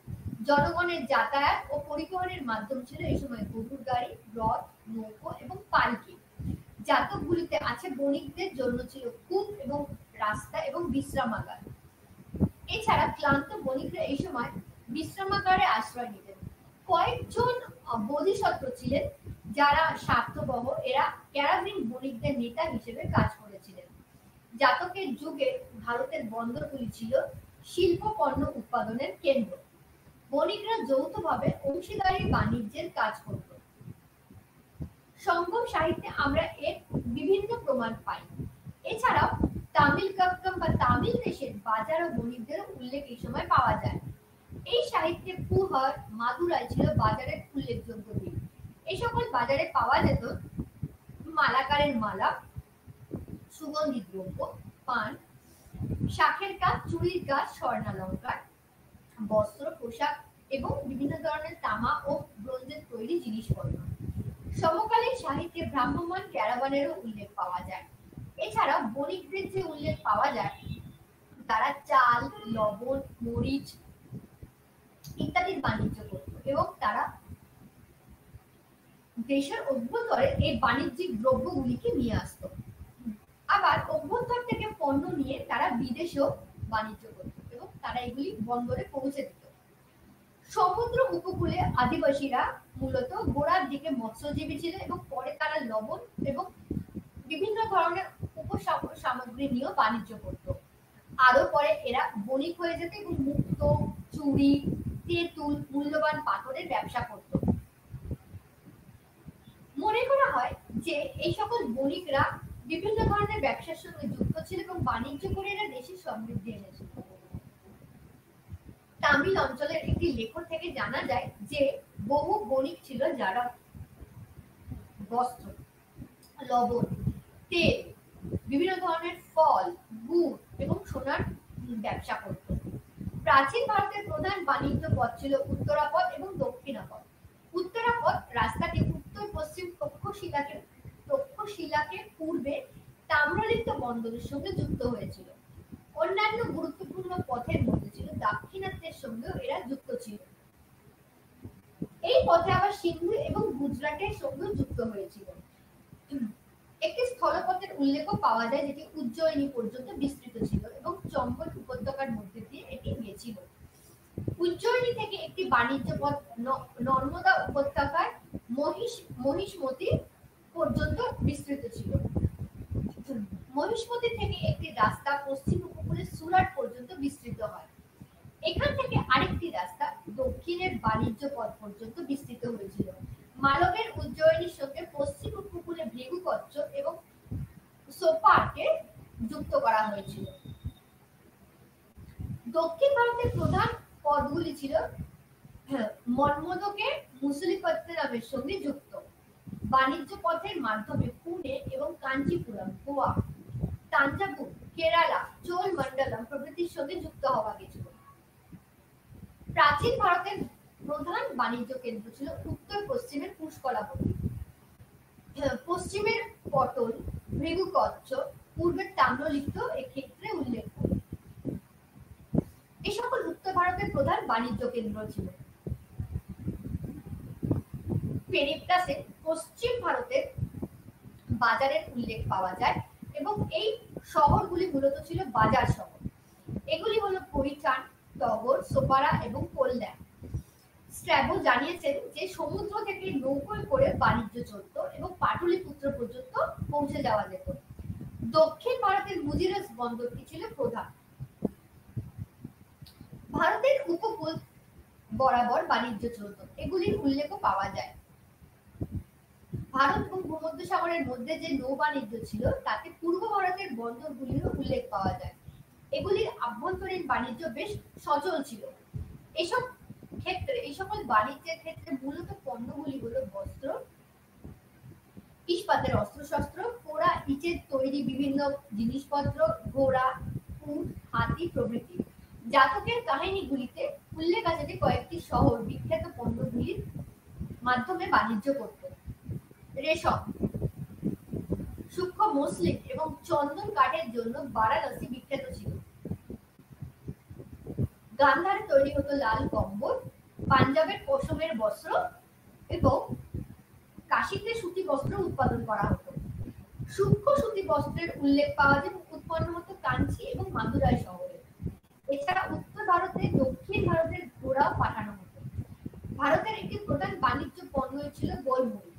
জনগণের যাতায়াত ও পরিবহনের মাধ্যম ছিল এই সময় গরুর গাড়ি, রথ, নৌকো এবং পালকি। জাতকগুলিতে আছে বণিকদের জন্য ছিল কূপ এবং রাস্তা এবং বিশ্রামাগার। এছাড়া ক্লান্ত বণিকরা এই সময় বিশ্রামাগারে আশ্রয় নিতেন। কয়েকজন বোধিসত্ত্ব ছিলেন যারা স্বার্থবহ, এরা ক্যারাভিন বণিকদের নেতা হিসেবে কাজ করেছিলেন। জাতকের যুগে ভারতের বন্দরগুলি ছিল শিল্প পণ্য উৎপাদনের কেন্দ্র। বণিকরা যৌথভাবে অংশীদারি বাণিজ্যের কাজ করত। সঙ্গম সাহিত্যে আমরা এর বিভিন্ন প্রমাণ পাই। এছাড়াও তামিল কাক্কম বা তামিল দেশের বাজার ও বণিকদের উল্লেখ এই সময় পাওয়া যায়। এই সাহিত্যে পুহর, মাদুরাই ছিল বাজারের উল্লেখযোগ্য দিক। এই সকল বাজারে পাওয়া যেত মালাকারের মালা, সুগন্ধি দ্রব্য, পান, শাঁখের কাজ, চুড়ির কাজ, স্বর্ণালঙ্কার, বস্ত্র, পোশাক এবং বিভিন্ন ধরনের তামা ও ব্রোঞ্জের তৈরি জিনিসপত্র। সমকালীন সাহিত্যে ভ্রাম্যমাণ ক্যারাভানেরও উল্লেখ পাওয়া যায়। এছাড়া বণিকদের যে উল্লেখ পাওয়া যায়, তারা চাল, লবণ, মরিচ ইত্যাদির বাণিজ্য করত এবং তারা দেশের অভ্যন্তরে এই বাণিজ্যিক দ্রব্যগুলিকে নিয়ে আসত। আবার অভ্যন্তর থেকে পণ্য নিয়ে তারা বিদেশেও বাণিজ্য করত এবং তারা এগুলি বন্দরে পৌঁছে দিত। সমুদ্র উপকূলে আদিবাসীরা মূলত গোড়ার দিকে মৎস্যজীবী ছিল এবং পরে তারা লবণ এবং বিভিন্ন ধরনের উপসামগ্রী নিয়েও বাণিজ্য করত। আরো পরে এরা বণিক হয়ে যেত এবং মুক্ত, চুড়ি, তেঁতুল, মূল্যবান পাথরের ব্যবসা করত। মনে করা হয় যে এই সকল বণিকরা বিভিন্ন ধরনের ব্যবসার সঙ্গে যুক্ত ছিল এবং বাণিজ্য করে এরা দেশের সমৃদ্ধি এনেছিল। তামিল অঞ্চলের একটি লেখ থেকে জানা যায় যে বহু বণিক ছিল যারা বস্ত্র, লবণ, তেল, বিভিন্ন ধরনের ফল, গুড় এবং সোনার ব্যবসা করত। প্রাচীন ভারতের প্রধান বাণিজ্য পথ ছিল উত্তরাপথ এবং দক্ষিণাপথ। উত্তরাপথ রাস্তাটি উত্তর পশ্চিম তক্ষশিলাকে পূর্বে তাম্রলিপ্ত বন্দরের সঙ্গে যুক্ত হয়েছিল। অন্যান্য গুরুত্বপূর্ণ পথের মধ্যে ছিল দাক্ষিণাত্যের সঙ্গেও এরা যুক্ত ছিল। এই পথে আবার সিন্ধু এবং গুজরাটের সঙ্গেও যুক্ত হয়েছিল। একটি স্থলপথের উল্লেখও পাওয়া যায় যেটি উজ্জয়িনী পর্যন্ত বিস্তৃত ছিল এবং চম্বল উপত্যকার মধ্যে দিয়ে এটি গিয়েছিল। উজ্জয়িনী থেকে একটি বাণিজ্য পথ নর্মদা উপত্যকার মহিষমতি পর্যন্ত বিস্তৃত ছিল। মহিষমতি থেকে একটি রাস্তা পশ্চিম উপকূলে সুরাট পর্যন্ত বিস্তৃত হয়। এখান থেকে আরেকটি রাস্তা দক্ষিণের বাণিজ্য পথ পর্যন্ত বিস্তৃত হয়েছিল। মালবের উজ্জয়িনীর সঙ্গে পশ্চিম উপকূলে ভৃগুকচ্ছ এবং সোপারকে যুক্ত করা হয়েছিল। দক্ষিণ ভারতের প্রধান পথগুলি ছিল মন্মথকে মুসলিপত্তনমের সঙ্গে যুক্ত। বাণিজ্য পথের মাধ্যমে পুনে এবং কাঞ্চিপুরম, গোয়া, তাঞ্জাবুর, কেরালা, চোল মন্ডলম প্রভৃতির সঙ্গে যুক্ত হওয়া গেছিল। প্রাচীন ভারতের প্রধান বাণিজ্য কেন্দ্র ছিল উত্তর পশ্চিমের পুষ্কলাবতী, পশ্চিমের পটল, ভৃগুকচ্ছ, পূর্বের তাম্রলিপ্ত এক্ষেত্রে উল্লেখ্য। এই সকল উত্তর ভারতের প্রধান বাণিজ্য কেন্দ্র ছিল। পেরিপ্লাসে পশ্চিম ভারতের বাজারের উল্লেখ পাওয়া যায় এবং এই শহরগুলি মূলত ছিল বাজার শহর। এগুলি হলো পরিচান, টগর, সোপারা এবং কল্যাণ। স্ট্র্যাবো জানিয়েছেন যে সমুদ্র থেকে নৌকোয় করে বাণিজ্য চলত এবং পাটলিপুত্র পর্যন্ত পৌঁছে যাওয়া যেত। দক্ষিণ ভারতের মুজিরাস বন্দরটি ছিল প্রধান। ভারতের উপকূল বরাবর বাণিজ্য চলত, এগুলির উল্লেখও পাওয়া যায়। ভারত এবং ভূমধ্যসাগরের মধ্যে যে নৌ বাণিজ্য ছিল তাতে পূর্ব ভারতের বন্দরগুলিরও উল্লেখ পাওয়া যায়। এগুলির আভ্যন্তরীণ বাণিজ্য বেশ সচল ছিল। এই সকল বাণিজ্যের ক্ষেত্রে মূলত পণ্যগুলি হলো বস্ত্র, ইস্পাতের অস্ত্রশস্ত্র, পোড়া ইটের তৈরি বিভিন্ন জিনিসপত্র, ঘোড়া, উট, হাতি প্রভৃতি। জাতকের কাহিনীগুলিতে উল্লেখ আছে যে কয়েকটি শহর বিখ্যাত পণ্যগুলির মাধ্যমে বাণিজ্য করত। রেশম, সূক্ষ্ম মসলিন এবং চন্দন কাঠের জন্য বারাণসী বিখ্যাত ছিল। গান্ধারে তৈরি হতো লাল কম্বল, পাঞ্জাবের পশমের বস্ত্র এবং কাশীতে সুতি বস্ত্র উৎপাদন করা হতো। সূক্ষ্ম সুতি বস্ত্রের উল্লেখ পাওয়া যায় উৎপন্ন হতো কাঞ্চি এবং মাদুরাই শহরে। এছাড়া উত্তর ভারতে দক্ষিণ ভারতের ঘোড়াও পাঠানো হতো। ভারতের একটি প্রধান বাণিজ্য পণ্য ছিল গোলমরিচ।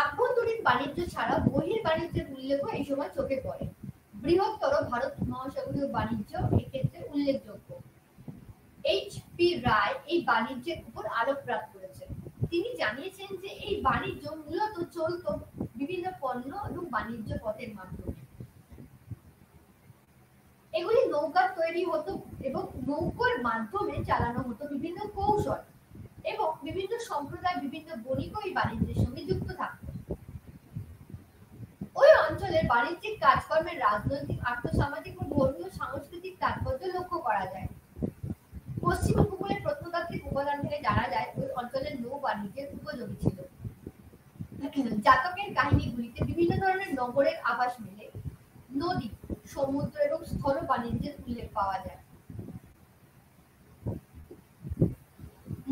আভ্যন্তরীণ বাণিজ্য ছাড়া বহির বাণিজ্যের উল্লেখও এই সময় চোখে পড়ে। বৃহত্তর ভারত মহাসাগরীয় বাণিজ্য এক্ষেত্রে উল্লেখযোগ্য। এইচ.পি. রায় এই বাণিজ্যের উপর আলোকপাত করেছেন। তিনি জানিয়েছেন যে এই বাণিজ্য মূলত চলত বিভিন্ন পণ্য এবং বাণিজ্য পথের মাধ্যমে। এগুলি নৌকা তৈরি হতো এবং নৌকার মাধ্যমে চালানো হতো বিভিন্ন কৌশল এবং বিভিন্ন সম্প্রদায়, বিভিন্ন বণিক এই বাণিজ্যের সঙ্গে যুক্ত থাকত। ওই অঞ্চলের বাণিজ্যিক কাজকর্মের রাজনৈতিক, আর্থসামাজিক ও ধর্মীয় সাংস্কৃতিক তাৎপর্য লক্ষ্য করা যায়। পশ্চিম উপকূলের প্রত্নতাত্ত্বিক উপাদান থেকে জানা যায় ওই অঞ্চলের নৌ বাণিজ্যের উপযোগী ছিল। জাতকের কাহিনীগুলিতে বিভিন্ন ধরনের নগরের আভাস মেলে। নদী, সমুদ্র এবং স্থল বাণিজ্যের উল্লেখ পাওয়া যায়।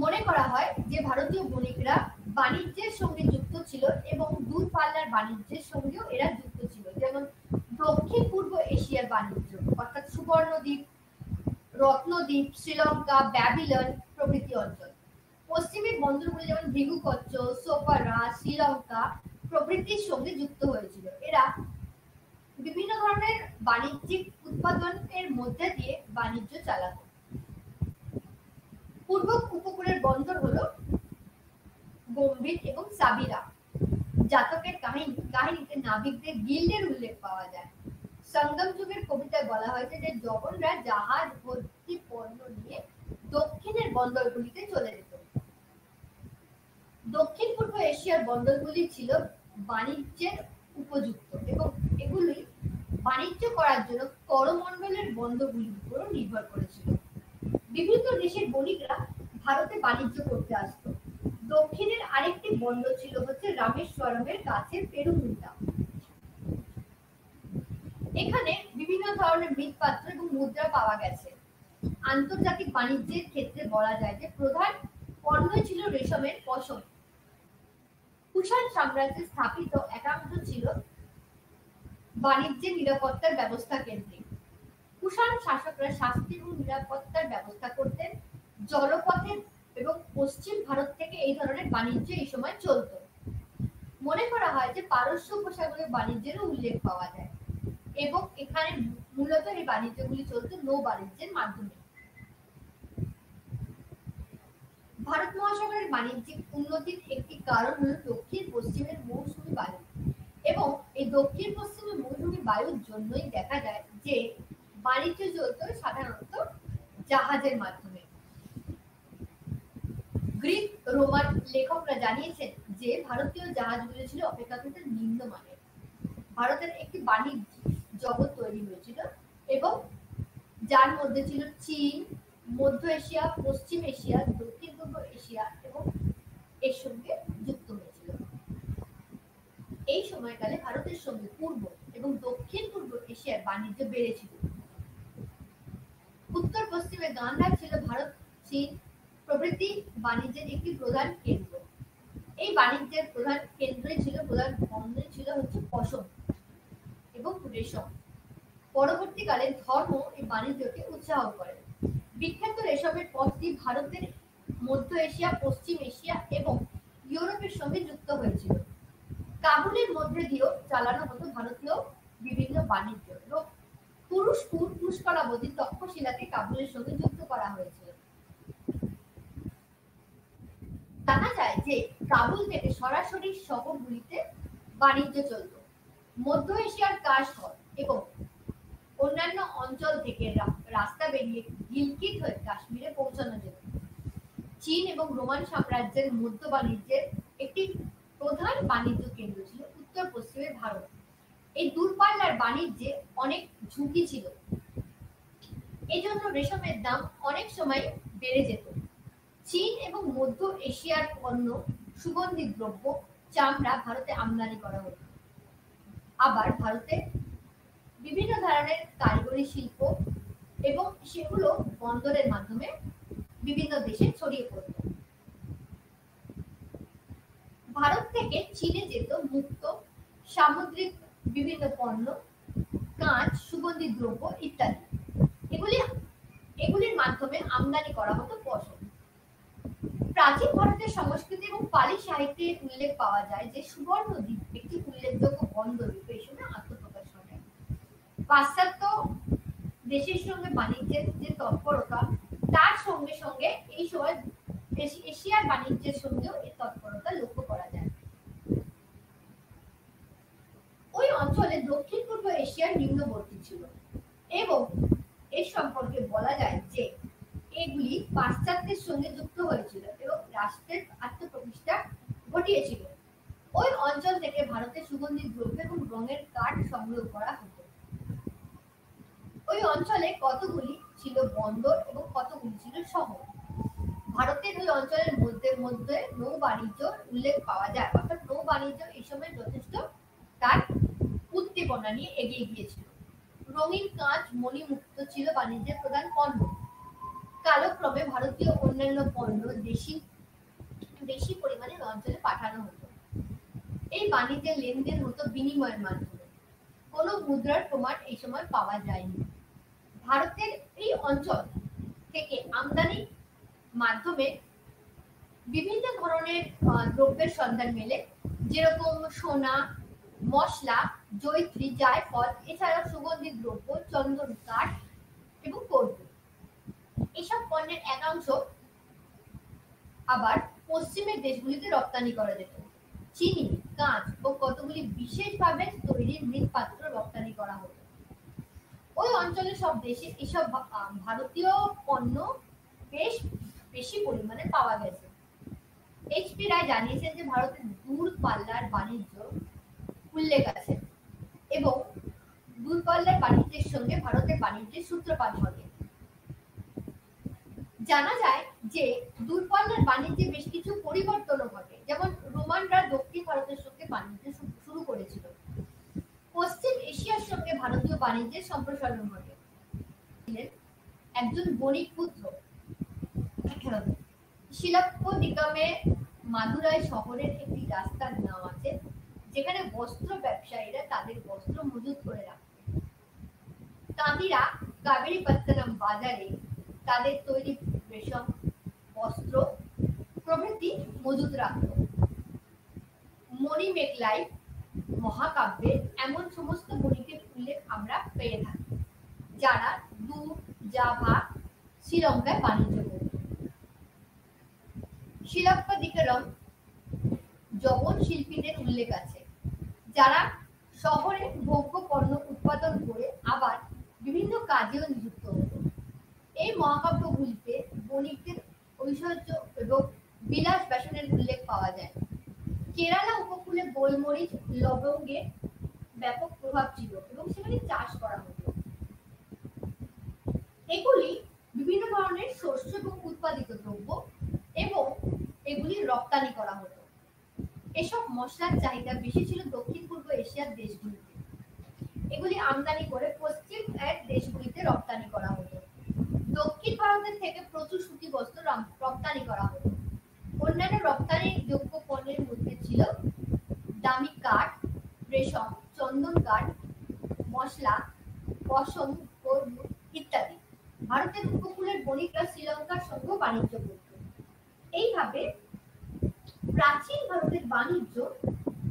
মনে করা হয় যে ভারতীয় বণিকরা বাণিজ্যের সঙ্গে যুক্ত ছিল এবং দূরপাল্লার বাণিজ্যের সঙ্গেও এরা যুক্ত ছিল, যেমন দক্ষিণ পূর্ব এশিয়ার বাণিজ্য অর্থাৎ সুবর্ণদ্বীপ, রত্নদ্বীপ, শ্রীলঙ্কা, ব্যাবিলন প্রভৃতি অঞ্চল। পশ্চিমের বন্দরগুলি যেমন ভৃগুকচ্ছ, সোপারা, শ্রীলঙ্কা প্রভৃতির সঙ্গে যুক্ত হয়েছিল। এরা বিভিন্ন ধরনের বাণিজ্যিক উৎপাদনের মধ্যে দিয়ে বাণিজ্য চালাত। পূর্ব উপকূলের বন্দর হলো গম্ভীর এবং সাবিরা। জাতকের কাহিনীতে নাবিকদের গিল্ডের উল্লেখ পাওয়া যায়। সঙ্গম যুগের কবিতায় বলা হয়েছে যে জবনরা জাহাজ ভর্তি পণ্য নিয়ে দক্ষিণের বন্দরগুলিতে চলে যেত। দক্ষিণ পূর্ব এশিয়ার বন্দরগুলি ছিল বাণিজ্যের উপযুক্ত এবং এগুলি বাণিজ্য করার জন্য করমণ্ডলের বন্দরগুলির উপর নির্ভর করেছিল। বিভিন্ন দেশের বণিকরা ভারতে বাণিজ্য করতে আসতো। দক্ষিণের আরেকটি বন্দর ছিল হচ্ছে রামেশ্বরমের কাছে পেরুমুন্ডা। এখানে বিভিন্ন ধরনের মৃৎপাত্র এবং মুদ্রা পাওয়া গেছে। আন্তর্জাতিক বাণিজ্যের ক্ষেত্রে বলা যায় যে প্রধান পণ্য ছিল রেশমের পশম। কুষাণ সাম্রাজ্যে স্থাপিত একাংশ ছিল বাণিজ্যের নিরাপত্তার ব্যবস্থা কেন্দ্রিক। কুষাণ শাসকরা শাস্তি এবং নিরাপত্তার ব্যবস্থা করতেন জলপথে এবং পশ্চিম ভারত থেকে এই ধরনের বাণিজ্য এই সময় চলত। মনে করা হয় যে পারস্য উপসাগরের বাণিজ্যেরও উল্লেখ পাওয়া যায় এবং এখানে মূলত এই বাণিজ্যগুলি চলত নৌ বাণিজ্যের মাধ্যমে। ভারত মহাসাগরের বাণিজ্যিক উন্নতির একটি কারণ হল দক্ষিণ পশ্চিমের মৌসুমী বায়ু এবং এই দক্ষিণ পশ্চিমে মৌসুমী বায়ুর জন্যই দেখা যায় যে বাণিজ্য চলত সাধারণত জাহাজের মাধ্যমে। গ্রিক রোমান লেখকরা জানিয়েছেন যে ভারতীয় জাহাজগুলো ছিল অপেক্ষাকৃত নিম্নমানের। ভারতের একটি বাণিজ্য জগৎ তৈরি হয়েছিল এবং যার মধ্যে ছিল চীন, মধ্য এশিয়া, পশ্চিম এশিয়া, দক্ষিণ পূর্ব এশিয়া এবং এর সঙ্গে যুক্ত হয়েছিল। এই সময়কালে ভারতের সঙ্গে পূর্ব এবং দক্ষিণ পূর্ব এশিয়ার বাণিজ্য বেড়েছিল। উত্তর পশ্চিমে গান্ধার ছিল ভারত, চীন প্রভৃতি বাণিজ্যের একটি প্রধান কেন্দ্র। এই বাণিজ্যের প্রধান কেন্দ্রে ছিল প্রধান পণ্য ছিল হচ্ছে পশম এবং রেশম। পরবর্তীকালে ধর্ম এই বাণিজ্যকে উৎসাহ করে। বিখ্যাত রেশমের পথটি ভারতের মধ্য এশিয়া, পশ্চিম এশিয়া এবং ইউরোপের সঙ্গে যুক্ত হয়েছিল। কাবুলের মধ্যে দিয়েও চালানো হতো ভারতীয় বিভিন্ন বাণিজ্য এবং পুরুষপুর, পুষ্করাবতী, তক্ষশিলাকে কাবুলের সঙ্গে যুক্ত করা হয়েছিল। জানা যায় যে কাবুল থেকে সরাসরি শহরগুলিতে বাণিজ্য চলত। মধ্য এশিয়ার কাশঘর এবং অন্যান্য অঞ্চল থেকে রাস্তা বেরিয়ে গিলগিট হয়ে কাশ্মীরে পৌঁছানো যেত। চীন এবং রোমান সাম্রাজ্যের মধ্য বাণিজ্যের একটি প্রধান বাণিজ্য কেন্দ্র ছিল উত্তর পশ্চিমের ভারত। এই দূরপাল্লার বাণিজ্যে অনেক ঝুঁকি ছিল, এজন্য রেশমের দাম অনেক সময় বেড়ে যেত। চীন এবং মধ্য এশিয়ার পণ্য, সুগন্ধি দ্রব্য, চামড়া ভারতে আমদানি করা হতো। আবার ভারতে বিভিন্ন ধরনের কারিগরি শিল্প এবং সেগুলো বন্দরের মাধ্যমে বিভিন্ন দেশে ছড়িয়ে পড়ত। ভারত থেকে চীনে যেত মুক্ত, সামুদ্রিক বিভিন্ন পণ্য, কাঁচ, সুগন্ধি দ্রব্য ইত্যাদি। এগুলির মাধ্যমে আমদানি করা হতো পশম। প্রাচীন ভারতের সংস্কৃতি এবং পালি সাহিত্যে উল্লেখ পাওয়া যায় যে সুবর্ণদ্বীপ একটি উল্লেখযোগ্য বন্দর রূপে এই সময় আত্মপ্রকাশ ঘটায়। পাশ্চাত্য দেশের সঙ্গে বাণিজ্যের যে তৎপরতা, তার সঙ্গে সঙ্গে এই সময় এশিয়ার বাণিজ্যের সঙ্গেও এই তৎপরতা লক্ষ্য করা যায়। ওই অঞ্চলে দক্ষিণ পূর্ব এশিয়ার নিম্নবর্তী ছিল এবং এর সম্পর্কে বলা যায় যে এগুলি পাশ্চাত্যের সঙ্গে যুক্ত হয়েছিল এবং রাষ্ট্রের আত্মপ্রতিষ্ঠা ঘটিয়েছিল। ওই অঞ্চল থেকে ভারতের সুগন্ধি দ্রব্য এবং রঙের কাঠ সংগ্রহ করা হতো। ওই অঞ্চলে কতগুলি ছিল বন্দর এবং কতগুলি ছিল শহর। ভারতের ওই অঞ্চলের মধ্যে মধ্যে নৌ বাণিজ্য উল্লেখ পাওয়া যায়, অর্থাৎ নৌ বাণিজ্য এই সময় যথেষ্ট তার উদ্দীপনা নিয়ে এগিয়ে গিয়েছিল। রঙিন কাঁচ, মণিমুক্ত ছিল বাণিজ্যের প্রধান পণ্য। কালক্রমে ভারতীয় অন্যান্য পণ্য বেশি পরিমাণে অঞ্চলে পাঠানো হতো। এই বাণিজ্যের লেনদেন হতো বিনিময়ের মাধ্যমে। কোনো মুদ্রার প্রমাণ এই সময় পাওয়া যায়নি। ভারতের এই অঞ্চল থেকে আমদানি মাধ্যমে বিভিন্ন ধরনের দ্রব্যের সন্ধান মেলে, যেরকম সোনা, মশলা, জৈত্রী, জায়ফল, এছাড়াও সুগন্ধি দ্রব্য, চন্দন কাঠ এবং কর্পূর। এসব পণ্যের একাংশ আবার পশ্চিমের দেশগুলিতে রপ্তানি করা যেত। চিনি, কাঁচ ও কতগুলি বিশেষভাবে তৈরি মৃৎপাত্র রপ্তানি করা হতো। ওই অঞ্চলের সব দেশে এসব ভারতীয় পণ্য বেশ বেশি পরিমাণে পাওয়া গেছে। এইচপি রায় জানিয়েছেন যে ভারতের দূরপাল্লার বাণিজ্য উল্লেখ আছে এবং দূরপাল্লার বাণিজ্যের সঙ্গে ভারতের বাণিজ্যের সূত্রপাত ঘটে। জানা যায় যে দূরপাল্লার বাণিজ্যে বেশ কিছু পরিবর্তনও ঘটে, যেমন রোমানরা দক্ষিণ ভারতের সঙ্গে বাণিজ্য শুরু করেছিল। পশ্চিম এশিয়ার সঙ্গে ভারতীয় বাণিজ্যের সম্প্রসারণ ঘটে। একজন বণিক পুত্র শিলাপ্পদিগমে মাদুরাই শহরের একটি রাস্তার নাম আছে, যেখানে বস্ত্র ব্যবসায়ীরা তাদের বস্ত্র মজুত করে রাখত। তাঁতিরা কাবেরীপত্তনম বাজারে তাদের তৈরি রেশম, বস্ত্র প্রভৃতি মজুত রাখত। মণিমেগলাই মহাকাব্যে এমন সমস্ত বণিকের উল্লেখ আমরা পেয়ে থাকি, যারা দূর জাভা শ্রীলঙ্কায় বাণিজ্য করত। শিলাপ্পদিকরম যবন শিল্পীদের উল্লেখ আছে, যারা শহরে ভোগ্য পণ্য উৎপাদন করে আবার বিভিন্ন কাজেও নিযুক্ত হতো। এই মহাকাব্যগুলিতে বণিকদের ঐশ্বর্য এবং বিলাস ব্যাসনের উল্লেখ পাওয়া যায়। কেরালা উপকূলে গোলমরিচ, লবঙ্গের ব্যাপক প্রভাব ছিল এবং সেখানে চাষ করা হতো। এগুলি বিভিন্ন ধরনের শস্য এবং উৎপাদিত দ্রব্য এবং এগুলি রপ্তানি করা হতো। এসব মশলার চাহিদা বেশি ছিল দক্ষিণ পূর্ব এশিয়ার দেশগুলিতে। এগুলি আমদানি করে পশ্চিম দেশগুলিতে রপ্তানি করা হতো। দক্ষিণ ভারতের থেকে প্রচুর সুতি বস্ত্র রপ্তানি করা হতো। অন্যান্য রপ্তানি যোগ্য পণ্যের মধ্যে ছিল দামি কাঠ, রেশম, চন্দন কাঠ, মশলা, পশম ইত্যাদি। ভারতের উপকূলের বণিকরা শ্রীলঙ্কার সঙ্গে বাণিজ্য করত। এইভাবে প্রাচীন ভারতের বাণিজ্য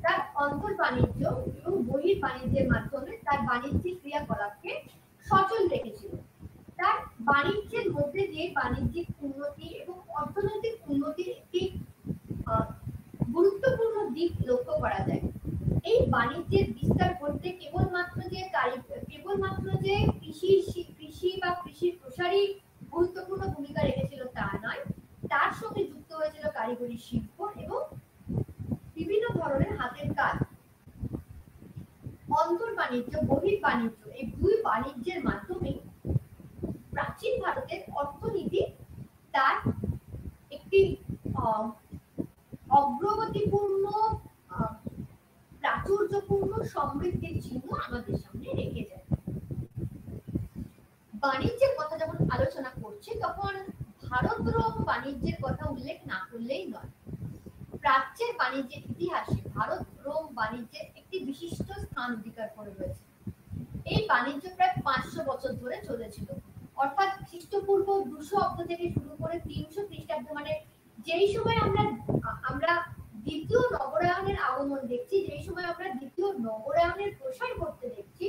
তার অন্তর বাণিজ্য এবং বহির বাণিজ্যের মাধ্যমে তার বাণিজ্যিক ক্রিয়াকলাপকে সচল রেখেছিল। তার বাণিজ্যের মধ্যে দিয়ে বাণিজ্যিক উন্নতি এবং অর্থনৈতিক উন্নতির একটি গুরুত্বপূর্ণ দিক লক্ষ্য করা যায়। এই বাণিজ্যের বিস্তার করতে কেবলমাত্র যে কৃষি বা কৃষির প্রসারই গুরুত্বপূর্ণ ভূমিকা রেখেছিল তা নয়, তার সঙ্গে যুক্ত হয়েছিল কারিগরি শিল্প এবং বিভিন্ন ধরনের হাতের কাজ। অন্তর বাণিজ্য, বহির বাণিজ্য, এই দুই বাণিজ্যের মাধ্যমে প্রাচীন ভারতের অর্থনীতি তার একটি অগ্রগতিপূর্ণ, প্রাচুর্যপূর্ণ সমৃদ্ধির চিহ্ন আমাদের সামনে রেখে যায়। বাণিজ্যের কথা যখন আলোচনা করছি তখন ভারত রোম বাণিজ্যের কথা উল্লেখ না করলেই নয়। প্রাচ্যের বাণিজ্যের ইতিহাসে ভারত রোম বাণিজ্যের একটি বিশিষ্ট স্থান অধিকার করে রয়েছে। এই বাণিজ্য প্রায় 500 বছর ধরে চলেছিল, অর্থাৎ খ্রিস্টপূর্ব 200 অব্দ থেকে শুরু করে 300 খ্রিস্টাব্দ, মানে যেই সময় আমরা দ্বিতীয় নগরায়নের আগমন দেখছি, যেই সময় আমরা দ্বিতীয় নগরায়নের প্রসার করতে দেখছি,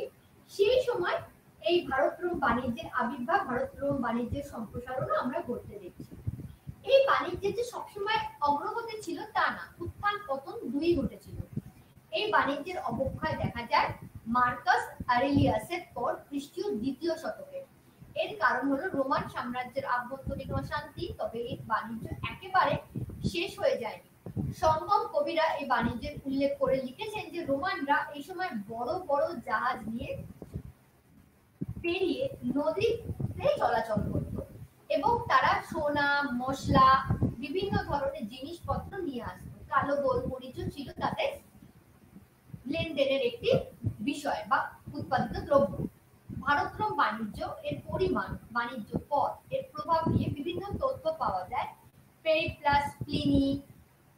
সেই সময় এই ভারত রোম বাণিজ্যের আবির্ভাব, ভারত রোম বাণিজ্যের সম্প্রসারণও আমরা করতে দেখছি। এই বাণিজ্যের যে সবসময় অগ্রগতি ছিল তা না, উত্থান পতন দুই ঘটেছিল। এই বাণিজ্যের অবক্ষয় দেখা যায় মার্কাস আরেলিয়াসের পর খ্রিস্টীয় 2য় শতকে। এর কারণ হলো রোমান সাম্রাজ্যের আভ্যন্তরীণ অশান্তি, তবে এই বাণিজ্য একেবারে শেষ হয়ে যায়নি। সঙ্গম কবিরা এই বাণিজ্যের উল্লেখ করে লিখেছেন যে রোমানরা এই সময় বড় বড় জাহাজ নিয়ে পেরিয়ে নদীতে চলাচল করত এবং তারা সোনা, মশলা, বিভিন্ন ধরনের জিনিসপত্র নিয়ে আসত। কালো গোলমরিচও ছিল তাদের লেনদেনের একটি বিষয় বা উৎপাদিত দ্রব্য। ভারত রোম বাণিজ্য, এর পরিমাণ, বাণিজ্য পথ, এর প্রভাব নিয়ে বিভিন্ন তথ্য পাওয়া যায় Periplus, Pliny,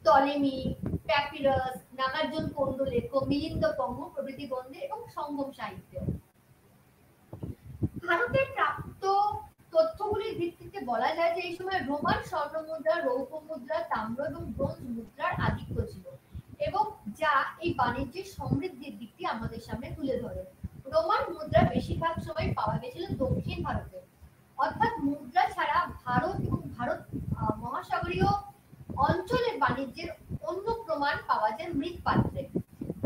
Ptolemy, papyrus, Nagarjuna কোন্ডলেখ, মিলিন্দ পঙ্গ প্রভৃতি গ্রন্থে এবং সঙ্গম সাহিত্যে। ভারতের প্রাপ্ত তথ্যগুলির ভিত্তিতে বলা যায় যে এই সময় রোমান স্বর্ণ মুদ্রা, রৌপ্য মুদ্রা, তাম্র এবং ব্রোঞ্জ মুদ্রার আধিক্য ছিল এবং যা এই বাণিজ্যের সমৃদ্ধির দিকটি আমাদের সামনে তুলে ধরে। রোমান মুদ্রা বেশিরভাগ সময় পাওয়া গেছিল দক্ষিণ ভারতে, অর্থাৎ মুদ্রা ছাড়া ভারত এবং ভারত মহাসাগরীয় অঞ্চলের বাণিজ্যের অন্য প্রমাণ পাওয়া যায় মৃৎপাত্রে।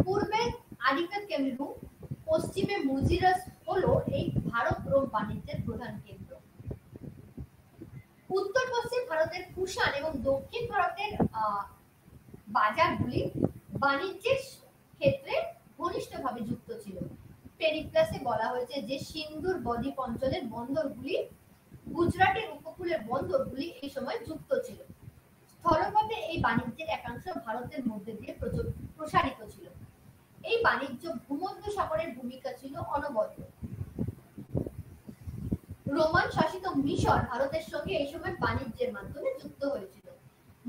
পূর্বে আরিকা কেমেরু, পশ্চিমে মুজিরাস হলো এই ভারত রোম বাণিজ্যের প্রধান কেন্দ্র। উত্তর পশ্চিম ভারতের কুষাণ এবং দক্ষিণ ভারতের বাজারগুলি বাণিজ্যের ক্ষেত্রে ঘনিষ্ঠভাবে যুক্ত ছিল। পেরিপ্লাসে বলা হয়েছে যে সিন্ধুর বদ্বীপ অঞ্চলের বন্দরগুলি গুজরাটের উপকূলের বন্দরগুলি এই সময় যুক্ত ছিল। স্থলপথে এই বাণিজ্যের একাংশ ভারতের মধ্যে দিয়ে প্রসারিত ছিল। এই বাণিজ্য ভূমধ্য সাগরের ভূমিকা ছিল অনবদ্য। রোমান শাসিত মিশর ভারতের সঙ্গে এই সময় বাণিজ্যের মাধ্যমে যুক্ত হয়েছিল।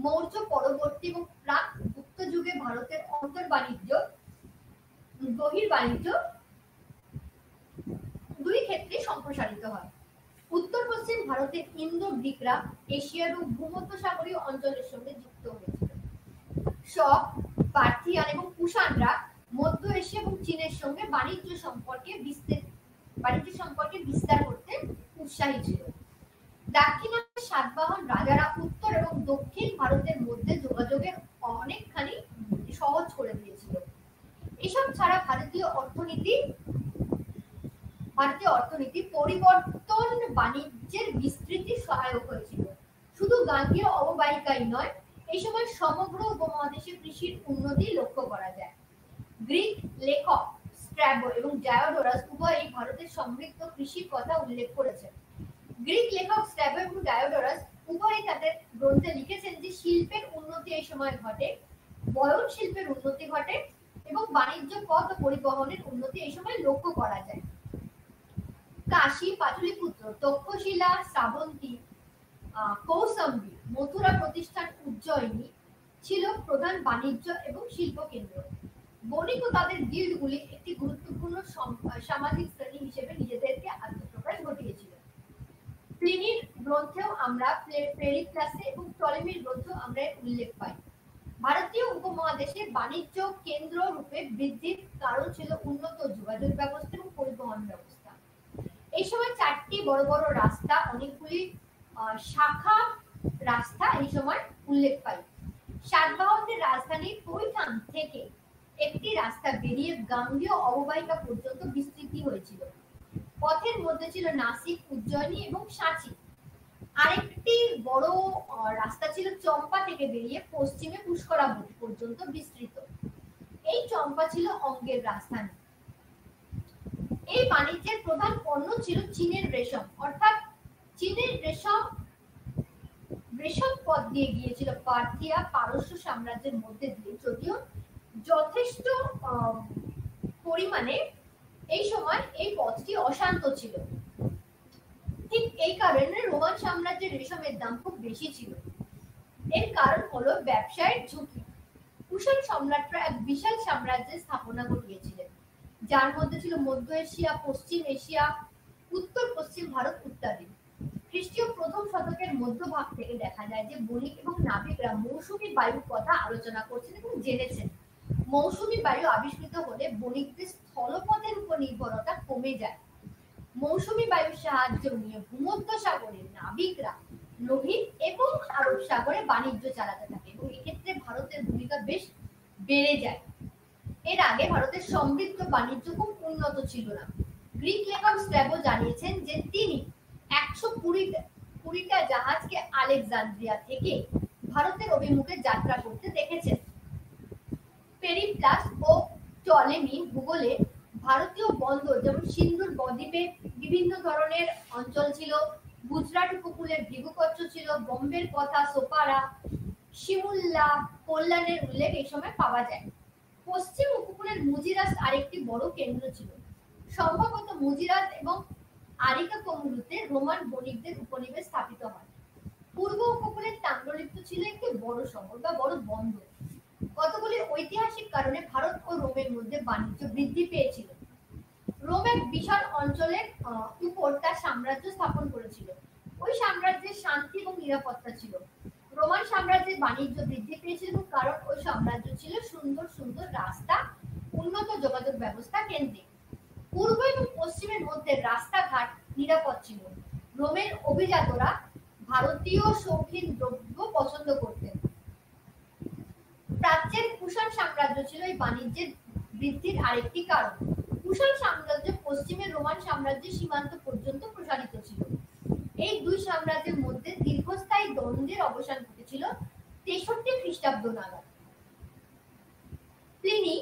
মৌর্য পরবর্তী এবং প্রাক গুপ্ত যুগে ভারতের অন্তর্বাণিজ্য বহির্বাণিজ্য দুই ক্ষেত্রে সম্প্রসারিত হয়। উত্তর পশ্চিম ভারতের ইন্দো গ্রিকরা এশিয়া এবং ভূমধ্যসাগরীয় অঞ্চলের সঙ্গে যুক্ত হয়েছিল। শক, পার্থিয়ান এবং কুষাণরা মধ্য এশিয়া এবং চীনের সঙ্গে বাণিজ্য সম্পর্কে বিস্তার করতে উৎসাহী ছিল। দাক্ষিণাত্যে সাতবাহন রাজারা উত্তর এবং দক্ষিণ ভারতের মধ্যে যোগাযোগের অনেকখানি সহজ করে দিয়েছিল। এসব ছাড়া ভারতীয় অর্থনীতি পরিবর্তন বাণিজ্যের বিস্তৃতি সহায়ক হয়েছিল। শুধু গাঙ্গেয় অববাহিকাই নয়, এই সময় সমগ্র উপমহাদেশে কৃষির উন্নতি লক্ষ্য করা যায়। গ্রিক লেখক স্ট্র্যাবো এবং ডায়োডোরাস উভয়ই ভারতের সমৃদ্ধ কৃষির কথা উল্লেখ করেছেন। গ্রিক লেখক স্ট্র্যাবো এবং ডায়োডোরাস উভয়ই তাদের গ্রন্থে লিখেছেন যে শিল্পের উন্নতি এই সময় ঘটে, বয়ন শিল্পের উন্নতি ঘটে এবং বাণিজ্য পথ ও পরিবহনের উন্নতি এই সময় লক্ষ্য করা যায়। কাশী, পাটলিপুত্র, তক্ষশিলা, শ্রাবন্তী, কৌশাম্বী, মথুরা প্রতিষ্ঠান, উজ্জয়িনী ছিল প্রধান বাণিজ্য এবং শিল্প কেন্দ্র। বণিক ও তাদের গিল্ডগুলি একটি গুরুত্বপূর্ণ সামাজিক শ্রেণী হিসেবে নিজেদেরকে আত্মপ্রকাশ ঘটিয়েছিল। প্লিনির গ্রন্থেও আমরা পেরিপ্লাসে এবং টলেমির গ্রন্থেও আমরা উল্লেখ পাই। ভারতীয় উপমহাদেশে বাণিজ্য কেন্দ্র রূপে বৃদ্ধির কারণ ছিল উন্নত যোগাযোগ ব্যবস্থা এবং পরিবহন ব্যবস্থা। এই সময় চারটি বড় বড় রাস্তা, অনেকগুলি শাখা রাস্তা এই সময় উল্লেখ পাই। সাতবাহনদের রাজধানী পৈঠান থেকে একটি রাস্তা বেরিয়ে গাঙ্গেয় অববাহিকা পর্যন্ত বিস্তৃতি হয়েছিল। পথের মধ্যে ছিল নাসিক, উজ্জয়িনী এবং সাঁচি। আরেকটি বড় রাস্তা ছিল চম্পা থেকে বেরিয়ে পশ্চিমে পুষ্করাবতী পর্যন্ত বিস্তৃত। এই চম্পা ছিল অঙ্গের রাজধানী। এই বাণিজ্যের প্রধান পণ্য ছিল চীনের রেশম, অর্থাৎ চীনের রেশম পথ দিয়ে গিয়েছিল পার্থিয়া পারস্য সাম্রাজ্যের মধ্যে দিয়ে, যদিও যথেষ্ট পরিমাণে এই সময় এই পথটি অশান্ত ছিল। ঠিক এই কারণে রোমান সাম্রাজ্যের রেশমের দাম খুব বেশি ছিল। এর কারণ হলো ব্যবসায়ের ঝুঁকি। কুষাণ সম্রাটরা এক বিশাল সাম্রাজ্যের স্থাপনা ঘটিয়েছিলেন, যার মধ্যে ছিল মধ্য এশিয়া, পশ্চিম এশিয়া, উত্তর পশ্চিম ভারত ইত্যাদি। খ্রিস্টীয় প্রথম শতকের মধ্যভাগ থেকে দেখা যায় যে বণিক এবং নাবিকরা মৌসুমী বায়ুর কথা আলোচনা করছেন এবং জেনেছেন। মৌসুমী বায়ু আবিষ্কৃত হলে বণিকদের স্থলপথের উপর নির্ভরতা কমে যায়। মৌসুমী বায়ুর সাহায্য নিয়ে ভূমধ্য সাগরের নাবিকরা লোহিত এবং আরব সাগরে বাণিজ্য চালাতে থাকে এবং এক্ষেত্রে ভারতের ভূমিকা বেশ বেড়ে যায়। এর আগে ভারতের সমৃদ্ধ বাণিজ্য খুব উন্নত ছিল না। গ্রিক লেখক স্ট্র্যাবো জানিয়েছেন যে তিনি 120টা জাহাজকে আলেকজান্দ্রিয়া থেকে ভারতের অভিমুখে যাত্রা করতে দেখেছেন। পেরিপ্লাস ও টলেমি ভূগোলে ভারতীয় বন্দর যেমন সিন্ধুর বদ্বীপে বিভিন্ন ধরনের অঞ্চল ছিল, গুজরাট উপকূলের ভৃগুকচ্ছ ছিল, বোম্বের কথা, সোপারা, শিমুল্লা, কল্যাণের উল্লেখ এই সময় পাওয়া যায়। পশ্চিম উপকূলের মুজিরাজ আরেকটি বড় কেন্দ্র ছিল। সম্ভবত মুজিরাজ এবং আরিকা কমরুতে রোমান বণিকদের উপনিবেশ স্থাপিত হয়। পূর্ব উপকূলের তাম্রলিপ্ত ছিল একটি বড় শহর বা বড় বন্দর। কতগুলি ঐতিহাসিক কারণে ভারত ও রোমের মধ্যে বাণিজ্য বৃদ্ধি পেয়েছিল। রোম এক বিশাল অঞ্চলের উপর তার সাম্রাজ্য স্থাপন করেছিল। ওই সাম্রাজ্যের শান্তি এবং নিরাপত্তা ছিল। রোমান সাম্রাজ্যের বাণিজ্য বৃদ্ধি পেয়েছিল কারণ ওই সাম্রাজ্য ছিল সুন্দর সুন্দর রাস্তা, উন্নত যোগাযোগ ব্যবস্থা কেন্দ্রিক। পূর্ব এবং পশ্চিমের মধ্যে রাস্তাঘাট নিরাপদ ছিল। রোমের অভিজাতরা ভারতীয় শৌখিন দ্রব্য পছন্দ করতেন। প্রাচ্যের কুষাণ সাম্রাজ্য ছিল এই বাণিজ্যের বৃদ্ধির আরেকটি কারণ। কুষাণ সাম্রাজ্য পশ্চিমের রোমান সাম্রাজ্যের সীমান্ত পর্যন্ত প্রসারিত ছিল। এই দুই সাম্রাজ্যের মধ্যে দীর্ঘস্থায়ী দ্বন্দ্বের অবসান ঘটেছিল 63 খ্রিস্টাব্দ নাগাদ। প্লিনি,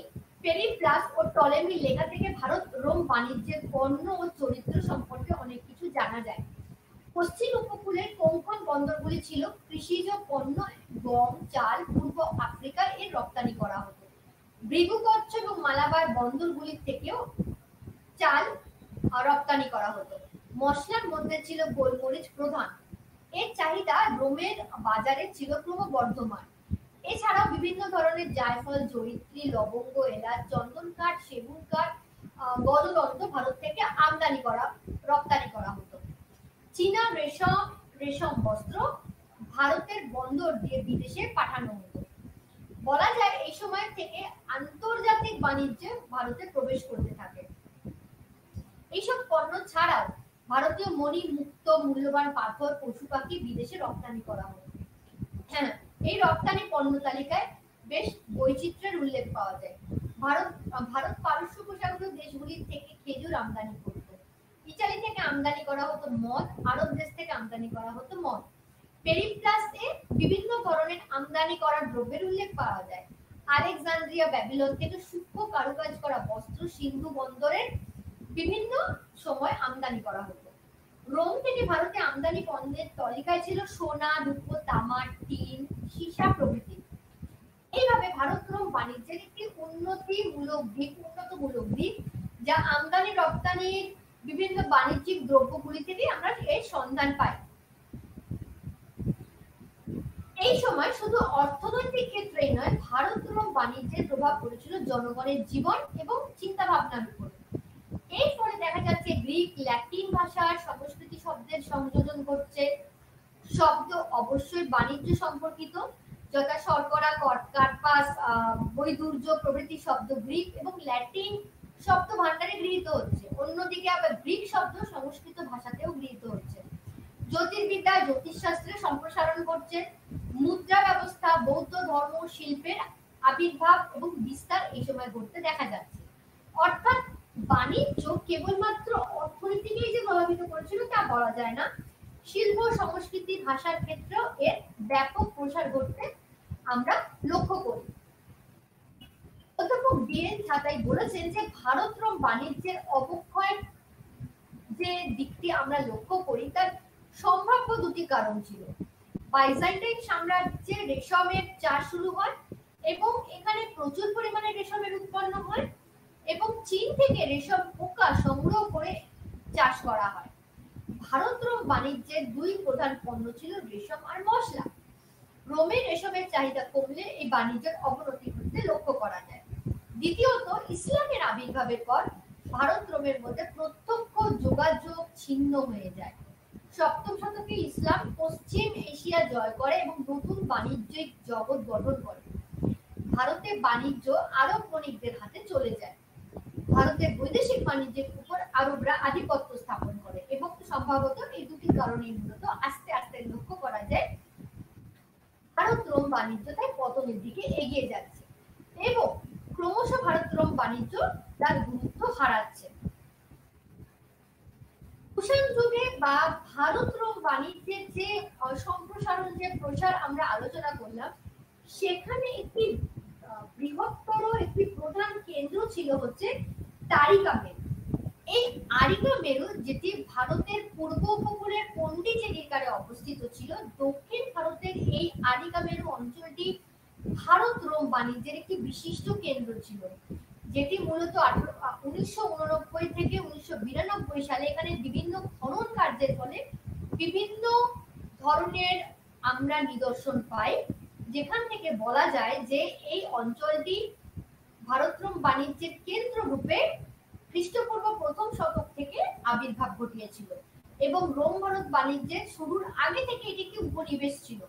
পেরিপ্লাস ও টলেমির লেখা থেকে ভারত রোম বাণিজ্যের পণ্য ও চরিত্র সম্পর্কে অনেক কিছু জানা যায়। পশ্চিম উপকূলের কোঙ্কণ বন্দরগুলি ছিল কৃষিজ পণ্য, গম, চাল পূর্ব আফ্রিকা এর রপ্তানি করা হতো। ভৃগুকচ্ছ এবং মালাবার বন্দরগুলির থেকেও চাল রপ্তানি করা হতো। মশলার মধ্যে ছিল গোলমরিচ প্রধান। এর চাহিদা রোমের বাজারে ছিল ক্রমবর্ধমান। এছাড়াও বিভিন্ন ধরনের জায়ফল, জয়িত্রী, লবঙ্গ, এলাচ, চন্দন কাঠ, সেগুন কাঠ, গলদণ্ড ভারত থেকে রপ্তানি করা হতো। চীনা রেশম বস্ত্র ভারতের বন্দর দিয়ে বিদেশে পাঠানো হতো। বলা যায় এই সময় থেকে আন্তর্জাতিক বাণিজ্যে ভারতে প্রবেশ করতে থাকে। এইসব পণ্য ছাড়াও ভারতীয় মণি, মুক্ত, মূল্যবান পাথর, পশু পাখি বিদেশে রপ্তানি করা হতো। হ্যাঁ, এই রপ্তানি পণ্য তালিকায় বেশ বৈচিত্র্যের উল্লেখ পাওয়া যায়। ভারত পারস্য উপসাগরীয় দেশগুলির থেকে খেজুর আমদানি করত। ইতালি থেকে আমদানি করা হতো মদ, আরব দেশ থেকে আমদানি করা হতো মদ। পেরিপ্লাসে বিভিন্ন ধরনের আমদানি করা দ্রব্যের উল্লেখ পাওয়া যায়। আলেকজান্দ্রিয়া, ব্যাবিলন থেকে সূক্ষ্ম কারুকাজ করা বস্ত্র সিন্ধু বন্দরের বিভিন্ন সময় আমদানি করা হতো। রোম থেকে ভারতে আমদানি পণ্যের তালিকায় ছিল সোনা, রূপো, তামা, টিন, সীসা প্রভৃতি। এইভাবে ভারত রোম বাণিজ্যের একটি উন্নতমূলক দিক, যা আমদানি রপ্তানির বিভিন্ন বাণিজ্যিক দ্রব্যগুলি থেকে আমরা এর সন্ধান পাই। এই সময় শুধু অর্থনৈতিক ক্ষেত্রেই নয়, ভারত রোম বাণিজ্যের প্রভাব পড়েছিল জনগণের জীবন এবং চিন্তা ভাবনার উপর। এর ফলে দেখা যাচ্ছে গ্রিক, ল্যাটিন ভাষার সংস্কৃতি শব্দের সংযোজন ঘটছে। শব্দ অবশ্যই বাণিজ্য সম্পর্কিত, যথা শর্করা, কার্পাস, বৈদুর্য প্রভৃতি শব্দ গ্রিক এবং ল্যাটিন শব্দ ভান্ডারে গৃহীত হচ্ছে। অন্যদিকে আবার গ্রিক শব্দ সংস্কৃত ভাষাতেও গৃহীত হচ্ছে। জ্যোতির্বিদ্যা, জ্যোতিষশাস্ত্রে সম্প্রসারণ ঘটছে। মুদ্রা ব্যবস্থা, বৌদ্ধ ধর্ম, শিল্পের আবির্ভাব এবং বিস্তার এই সময় ঘটতে দেখা যাচ্ছে। অর্থাৎ বাণিজ্য কেবলমাত্র অর্থনীতিকেই যে প্রভাবিত করেছিল তা বলা যায় না। শিল্প, সংস্কৃতি, ভাষার ক্ষেত্রেও এর ব্যাপক প্রসার ঘটতে আমরা লক্ষ্য করি। অধ্যাপক বি.এন. ছাতাই বলেছেন যে ভারত রোম বাণিজ্যের অবক্ষয়ের যে দিকটি আমরা লক্ষ্য করি তার সম্ভাব্য দুটি কারণ ছিল। বাইজেন্টাইন সাম্রাজ্যে রেশমের চাষ শুরু হয় এবং এখানে প্রচুর পরিমাণে রেশমের উৎপন্ন হয় এবং চীন থেকে রেশম পোকা সংগ্রহ করে চাষ করা হয়। ভারত রোম বাণিজ্যের দুই প্রধান পণ্য ছিল রেশম আর মশলা। রোমের রেশমের চাহিদা কমলে এই বাণিজ্যের অবনতি ঘটতে লক্ষ্য করা যায়। দ্বিতীয়ত, ইসলামের আবির্ভাবের পর ভারত রোমের মধ্যে প্রত্যক্ষ যোগাযোগ ছিন্ন হয়ে যায়। সপ্তম শতকে ইসলাম পশ্চিম এশিয়া জয় করে এবং নতুন বাণিজ্যিক জগৎ গঠন করে। ভারতের বাণিজ্য আরব বণিকদের হাতে চলে যায়। ভারতের বৈদেশিক বাণিজ্যের উপর আরবরা আধিপত্য স্থাপন করে এবং সম্ভবত এই দুটি কারণে মূলত আস্তে আস্তে লক্ষ্য করা যায় ভারত রোম বাণিজ্য তাই পতনের দিকে এগিয়ে যাচ্ছে এবং ক্রমশ ভারত রোম বাণিজ্য তার গুরুত্ব হারাচ্ছে। কুষাণ যুগে বা ভারত রোম বাণিজ্যের যে সম্প্রসারণ, যে প্রসার আমরা আলোচনা করলাম, সেখানে একটি বৃহত্তর একটি প্রধান কেন্দ্র ছিল হচ্ছে তারিকা মেরু। এই আরিকা মেরু, যেটি ভারতের পূর্ব উপকূলের পন্ডিচেরির কারে অবস্থিত ছিল, দক্ষিণ ভারতের এই আরিকা মেরু অঞ্চলটি ভারত রোম বাণিজ্যের একটি বিশিষ্ট কেন্দ্র ছিল, যেটি মূলত 1989 থেকে 1992 সালে এখানে বিভিন্ন খনন কার্যের ফলে বিভিন্ন ধরনের আমরা নিদর্শন পাই, যেখান থেকে বলা যায় যে এই অঞ্চলটি ভারত রোম বাণিজ্যের কেন্দ্র রূপে খ্রিস্টপূর্ব প্রথম শতক থেকে আবির্ভাব ঘটিয়েছিল এবং রোম ভারত বাণিজ্যের শুরুর আগে থেকে এটি একটি উপনিবেশ ছিল।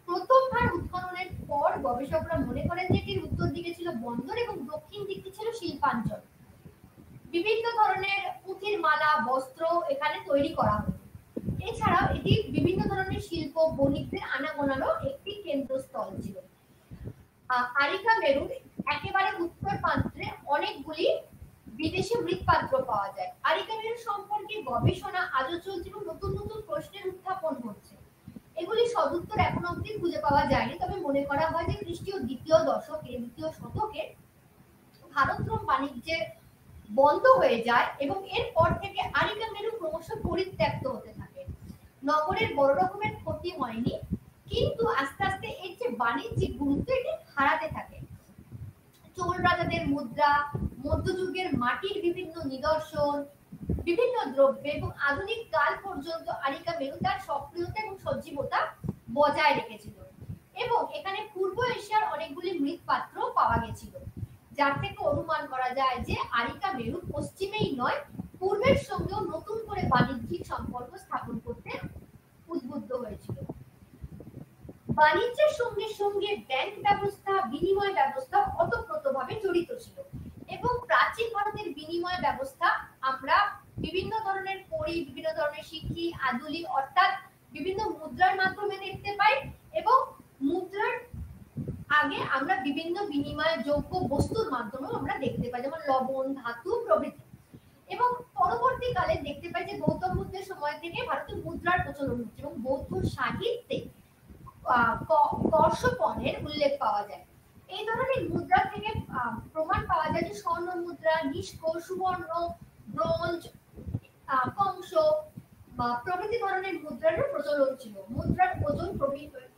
প্রথমবার উৎখননের পর গবেষকরা মনে করেন যে এটির উত্তর দিকে ছিল বন্দর এবং দক্ষিণ দিকটি ছিল শিল্পাঞ্চল। বিভিন্ন ধরনের পুঁথির মালা, বস্ত্র এখানে তৈরি করা হতো। এছাড়াও এটি বিভিন্ন ধরনের শিল্প, বণিকদের আনাগোনারও একটি কেন্দ্রস্থল ছিল। আরিকা মেরুর একেবারে উত্তর প্রান্তে অনেকগুলি বিদেশি মৃৎপাত্র পাওয়া যায়। আরিকা মেরু সম্পর্কে গবেষণা আজও চলছে এবং নতুন নতুন প্রশ্নের উত্থাপন হচ্ছে। এগুলি সদুত্তর এখন অবধি খুঁজে পাওয়া যায়নি, তবে মনে করা হয় যে খ্রিস্টীয় দ্বিতীয় শতকে ভারত রোম বাণিজ্যে বন্ধ হয়ে যায় এবং এরপর থেকে আরিকা মেরু ক্রমশ পরিত্যক্ত হতে থাকে। নগরের বড় রকমের ক্ষতি হয়নি, কিন্তু আস্তে আস্তে এর যে বাণিজ্যিক গুরুত্ব এটি হারাতে থাকে। চোল রাজাদের মুদ্রা, মধ্যযুগের মাটির বিভিন্ন নিদর্শন, বিভিন্ন দ্রব্য এবং আধুনিক কাল পর্যন্ত আরিকা মেরু তার সক্রিয়তা এবং সজীবতা বজায় রেখেছিল। এবং এখানে পূর্ব এশিয়ার অনেকগুলি মৃৎপাত্র পাওয়া গেছিল, যার থেকে অনুমান করা যায় যে আরিকা মেরু পশ্চিমেই নয় পূর্বের সঙ্গেও নতুন করে বাণিজ্যিক সম্পর্ক স্থাপন করতে উদ্বুদ্ধ হয়েছিল। বাণিজ্যের সঙ্গে সঙ্গে ব্যাংক ব্যবস্থা, বিনিময় ব্যবস্থা ওতপ্রোতভাবে জড়িত ছিল এবং প্রাচীন ভারতের বিনিময় ব্যবস্থা আমরা বিভিন্ন ধরনের কড়ি, বিভিন্ন ধরনের সিক্কি, আদুলি অর্থাৎ বিভিন্ন মুদ্রার মাধ্যমে দেখতে পাই এবং মুদ্রার আগে আমরা বিভিন্ন বিনিময় যোগ্য বস্তুর মাধ্যমে আমরা দেখতে পাই, যেমন লবণ, ধাতু প্রভৃতি। এবং পরবর্তীকালে দেখতে পাই যে গৌতম বুদ্ধের সময় থেকে ভারতে মুদ্রার প্রচলন হচ্ছে এবং বৌদ্ধ সাহিত্যে কর্ষপণের উল্লেখ পাওয়া যায়। এই ধরনের মুদ্রা থেকে প্রমাণ পাওয়া যায় যে স্বর্ণ মুদ্রা, নিষ্ক, সুবর্ণ, ব্রোঞ্জ, কংস বা প্রভৃতি ধরনের মুদ্রারও প্রচলন ছিল। মুদ্রার ওজন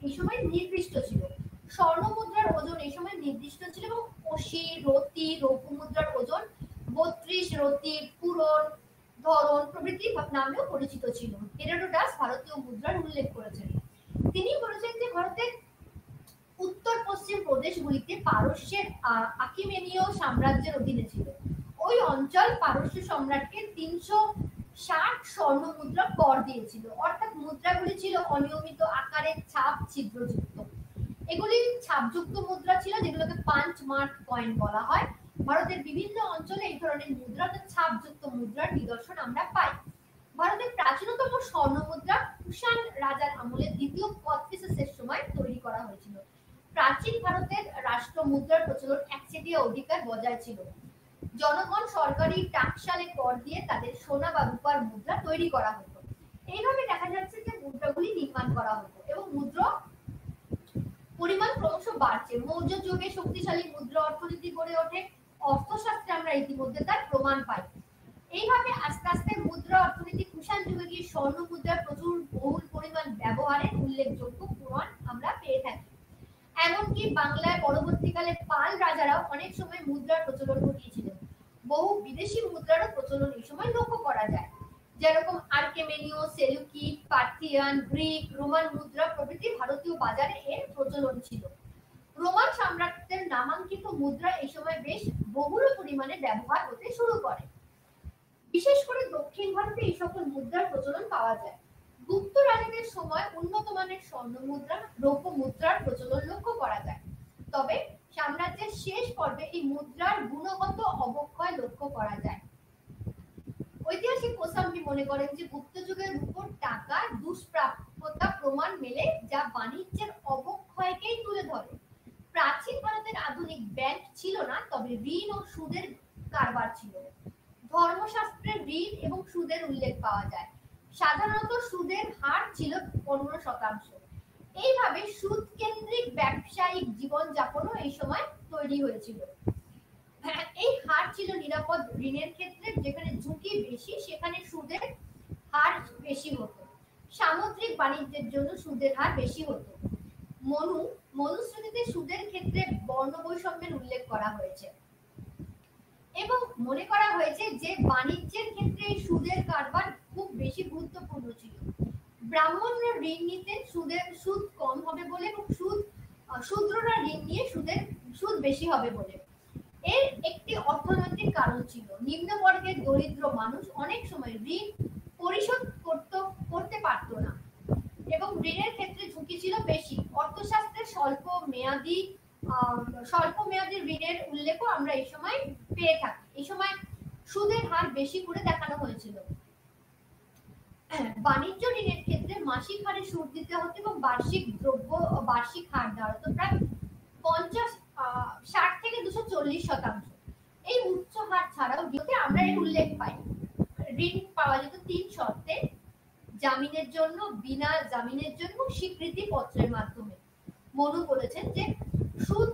এই সময় নির্দিষ্ট ছিল। স্বর্ণ মুদ্রার ওজন এই সময় নির্দিষ্ট ছিল এবং কোষি, রতি, রৌপ্য মুদ্রার ওজন 32 রতি, পূরণ, ধরন প্রভৃতি নামেও পরিচিত ছিল। হেরোডোটাস ভারতীয় মুদ্রার উল্লেখ করেছেন। তিনি বলেছেন যে ভারতের উত্তর পশ্চিম প্রদেশগুলিতে পারস্যের আকিমেনীয় সাম্রাজ্যের অধীনে ছিল। ওই অঞ্চল পারস্য সম্রাটকে 360 স্বর্ণ মুদ্রা কর দিয়েছিল, অর্থাৎ মুদ্রাগুলি ছিল অনিয়মিত আকারের, ছাপ ছিদ্রযুক্ত। এগুলি ছাপযুক্ত মুদ্রা ছিল, যেগুলোকে পাঞ্চ মার্ক কয়েন বলা হয়। ভারতের বিভিন্ন অঞ্চলে এই ধরনের মুদ্রা অর্থাৎ ছাপযুক্ত মুদ্রার নিদর্শন আমরা পাই। ভারতের প্রাচীনতম স্বর্ণ মুদ্রা কুষাণ রাজার আমলে দ্বিতীয় কোয়াড্রিসেসের সময় তৈরি করা হয়েছিল। প্রাচীন ভারতের রাষ্ট্র মুদ্রার প্রচলন একচেটিয়া অধিকার বজায় ছিল। জনগণ সরকারি টাকশালে কর দিয়ে তাদের সোনা বা রূপার মুদ্রা তৈরি করা হতো। এইভাবে দেখা যাচ্ছে যে মুদ্রাগুলি নির্মাণ করা হতো এবং মুদ্রা পরিমাণ ক্রমশ বাড়ছে। মৌর্য যুগে শক্তিশালী মুদ্রা অর্থনীতি গড়ে ওঠে। অর্থশাস্ত্রে আমরা ইতিমধ্যে তার প্রমাণ পাই। এইভাবে আস্তে আস্তে মুদ্রা অর্থনীতি কুষাণ যুগে গিয়ে স্বর্ণ মুদ্রার প্রচুর বহুল পরিমাণ ব্যবহারের উল্লেখযোগ্য প্রমাণ আমরা পেয়ে থাকি। এমনকি বাংলায় পরবর্তীকালে পাল রাজারাও অনেক সময় মুদ্রার প্রচলন ঘটিয়েছিলেন। বহু বিদেশি মুদ্রারও প্রচলন এই সময় লক্ষ্য করা যায়, যেরকম আর্কেমেনীয়, সেলুকি, পার্থিয়ান, গ্রিক, রোমান মুদ্রা প্রভৃতি ভারতীয় বাজারে এর প্রচলন ছিল। রোমান সাম্রাজ্যের নামাঙ্কিত মুদ্রা এই সময় বেশ বহুল পরিমাণে ব্যবহার হতে শুরু করে। বিশেষ করে দক্ষিণ ভারতে এই সকল মুদ্রার প্রচলন পাওয়া যায়। গুপ্ত রাজাদের সময় উন্নত মানের স্বর্ণ মুদ্রা, রৌপ্য মুদ্রার প্রচলন লক্ষ্য করা যায়। তবে সাম্রাজ্যের শেষ পর্বে এই মুদ্রার গুণগত অবক্ষয় লক্ষ্য করা যায়। ঐতিহাসিক কোসাম্বি মনে করেন যে গুপ্ত যুগের রূপোর টাকার দুষ্প্রাপ্যতা প্রমাণ মেলে, যা বাণিজ্যের অবক্ষয়কেই তুলে ধরে। প্রাচীন ভারতের আধুনিক ব্যাংক ছিল না, তবে ঋণ ও সুদের কারবার ছিল। ধর্মশাস্ত্রে ঋণ এবং সুদের উল্লেখ পাওয়া যায়। সাধারণত সুদের হার ছিল 15%। এইভাবে সুদ কেন্দ্রিক ব্যবসায়িক জীবনযাপনও এই সময় তৈরি হয়েছিল। এই হার ছিল নিরাপদ ঋণের ক্ষেত্রে, যেখানে ঝুঁকি বেশি সেখানে সুদের হার বেশি হতো। সামুদ্রিক বাণিজ্যের জন্য সুদের হার বেশি হতো। মনুস্মৃতিতে সুদের ক্ষেত্রে বর্ণ বৈষম্যের উল্লেখ করা হয়েছে এবং মনে করা হয়েছে যে বাণিজ্যের ক্ষেত্রে এই সুদের কারবার খুব বেশি গুরুত্বপূর্ণ ছিল। ব্রাহ্মণরা ঋণ নিতে সুদ কম হবে বলে এবং শূদ্ররা ঋণ নিয়ে সুদ বেশি হবে বলে। এর একটি অর্থনৈতিক কারণ ছিল, নিম্ন বর্গের দরিদ্র মানুষ অনেক সময় ঋণ পরিশোধ করতে পারত না এবং ঋণের ক্ষেত্রে ঝুঁকি ছিল বেশি। অর্থশাস্ত্রে স্বল্প মেয়াদী ঋণের উল্লেখও আমরা এই সময় পেয়ে থাকি। এই সময় সুদের হার বেশি করে দেখানো হয়েছিল। বাণিজ্য ঋণের ক্ষেত্রে মাসিক হারে সুদ দিতে হতো এবং বার্ষিক হার দেওয়া হতো প্রায় 60 থেকে 240%। এই উচ্চ হার ছাড়াও আমরা এর উল্লেখ পাই। ঋণ পাওয়া যেত 3 শর্তে, জামিনের জন্য, বিনা জামিনের জন্য স্বীকৃতি পত্রের মাধ্যমে মনু বলেছেন যে সুদ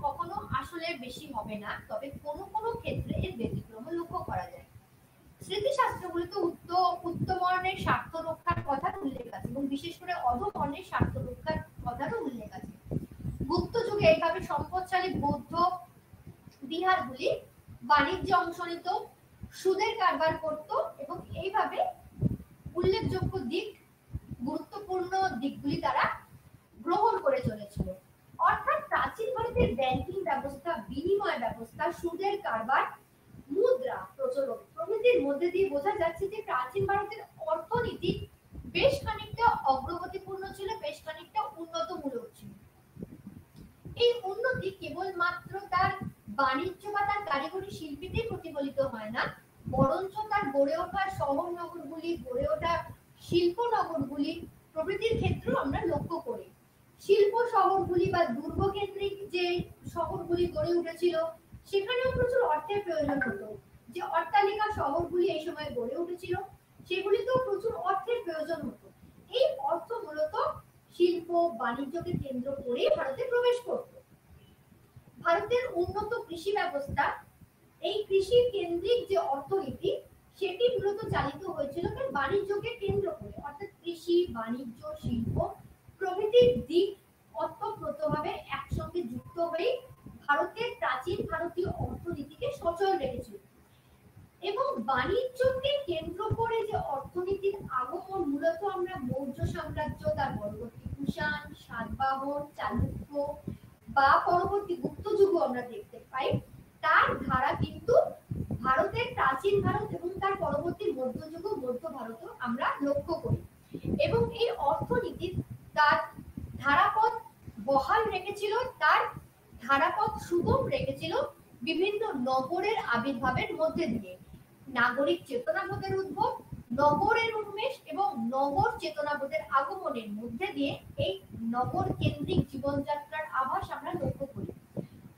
কখনো আসলে বেশি হবে না, তবে কোনো কোনো ক্ষেত্রে এর ব্যতিক্রম লক্ষ্য করা যায়। স্মৃতিশাস্ত্রগুলিতে উত্তমর্ণের স্বার্থ রক্ষার কথা উল্লেখ আছে এবং বিশেষ করে অধমর্ণের স্বার্থ রক্ষার কথারও উল্লেখ আছে। গুপ্ত যুগে এইভাবে সম্পদশালী বৌদ্ধ বিহারগুলি বাণিজ্য অংশ নিত, সুদের কারবার করত এবং এইভাবে উল্লেখযোগ্য দিক, গুরুত্বপূর্ণ দিকগুলি তারা গ্রহণ করে চলেছিল। অর্থাৎ প্রাচীন ভারতের ব্যাংকিং ব্যবস্থা, বিনিময় ব্যবস্থা, সুদের কারবার, মুদ্রা প্রচলন প্রভৃতির মধ্যে দিয়ে বোঝা যাচ্ছে যে প্রাচীন ভারতের অর্থনীতি বেশ খানিকটা অগ্রগতিপূর্ণ ছিল, বেশ খানিকটা উন্নতমূলক ছিল। এই উন্নতি কেবলমাত্র তার বাণিজ্য বা তার কারিগরি শিল্পীতেই প্রতিফলিত হয় না, বরঞ্চ তার গড়ে ওঠা শহর নগরগুলি, গড়ে ওঠা শিল্প নগরগুলি প্রভৃতির ক্ষেত্রেও আমরা লক্ষ্য করি। শিল্প শহরগুলি বা দুর্গ কেন্দ্রিক যে শহরগুলি গড়ে উঠেছিল সেখানেও প্রচুর অর্থের প্রয়োজন হতো। যে অট্টালিকা শহরগুলি এই সময় গড়ে উঠেছিল সেগুলিতেও প্রচুর অর্থের প্রয়োজন হতো। এই অর্থ মূলত শিল্প বাণিজ্যকে কেন্দ্র করে ভারতে প্রবেশ করত। ভারতের উন্নত কৃষি ব্যবস্থা, এই কৃষি কেন্দ্রিক যে অর্থনীতি সেটি মূলত চালিত হয়েছিল বাণিজ্যকে কেন্দ্র করে, অর্থাৎ কৃষি, বাণিজ্য, শিল্প প্রভৃতির দিক ওতপ্রোতভাবে একসঙ্গে যুক্ত হয়ে ভারতের প্রাচীন ভারতীয় অর্থনীতিকে সচল রেখেছিল। এবং বাণিজ্যকে কেন্দ্র করে যে অর্থনীতির আগমন মূলত আমরা মৌর্য সাম্রাজ্য, তার পরবর্তী কুষাণ, সাতবাহন, চালুক্য বা পরবর্তী গুপ্ত যুগও আমরা দেখতে পাই। তার ধারা কিন্তু ভারতের প্রাচীন ভারত এবং তার পরবর্তী মধ্যযুগ, মধ্য ভারতও আমরা লক্ষ্য করি। এবং এই অর্থনীতি তার ধারাপথ বহাল রেখেছিল, তার ধারাপথ সুগম রেখেছিল বিভিন্ন নগরের আবির্ভাবের মধ্যে দিয়ে। নাগরিক চেতনাবোধের উদ্ভব, নগরের উন্মেষ এবং নগর চেতনাবোধের আগমনের মধ্যে দিয়ে এই নগর কেন্দ্রিক জীবনযাত্রার আভাস আমরা লক্ষ্য করি।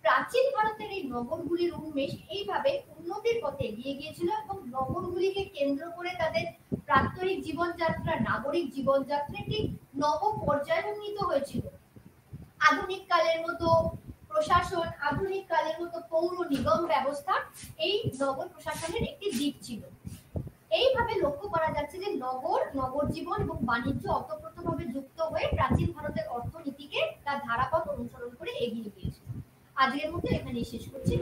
প্রাচীন ভারতের এই নগরগুলির উন্মেষ এইভাবে উন্নতির পথে এগিয়ে গিয়েছিল এবং নগরগুলিকে কেন্দ্র করে তাদের প্রাত্যহিক জীবনযাত্রা, নাগরিক জীবনযাত্রা একটি নব পর্যায়ে উন্নীত হয়েছিল। আধুনিক কালের মতো প্রশাসন, আধুনিক কালের মতো পৌর নিগম ব্যবস্থা এই নগর প্রশাসনের একটি দিক ছিল। এইভাবে লক্ষ্য করা যাচ্ছে যে নগর জীবন এবং বাণিজ্য ওতপ্রোতভাবে যুক্ত হয়ে প্রাচীন ভারতের অর্থনীতিকে তার ধারাপথ অনুসরণ করে এগিয়ে গিয়েছে। আজকের মতো এখানেই শেষ করছি।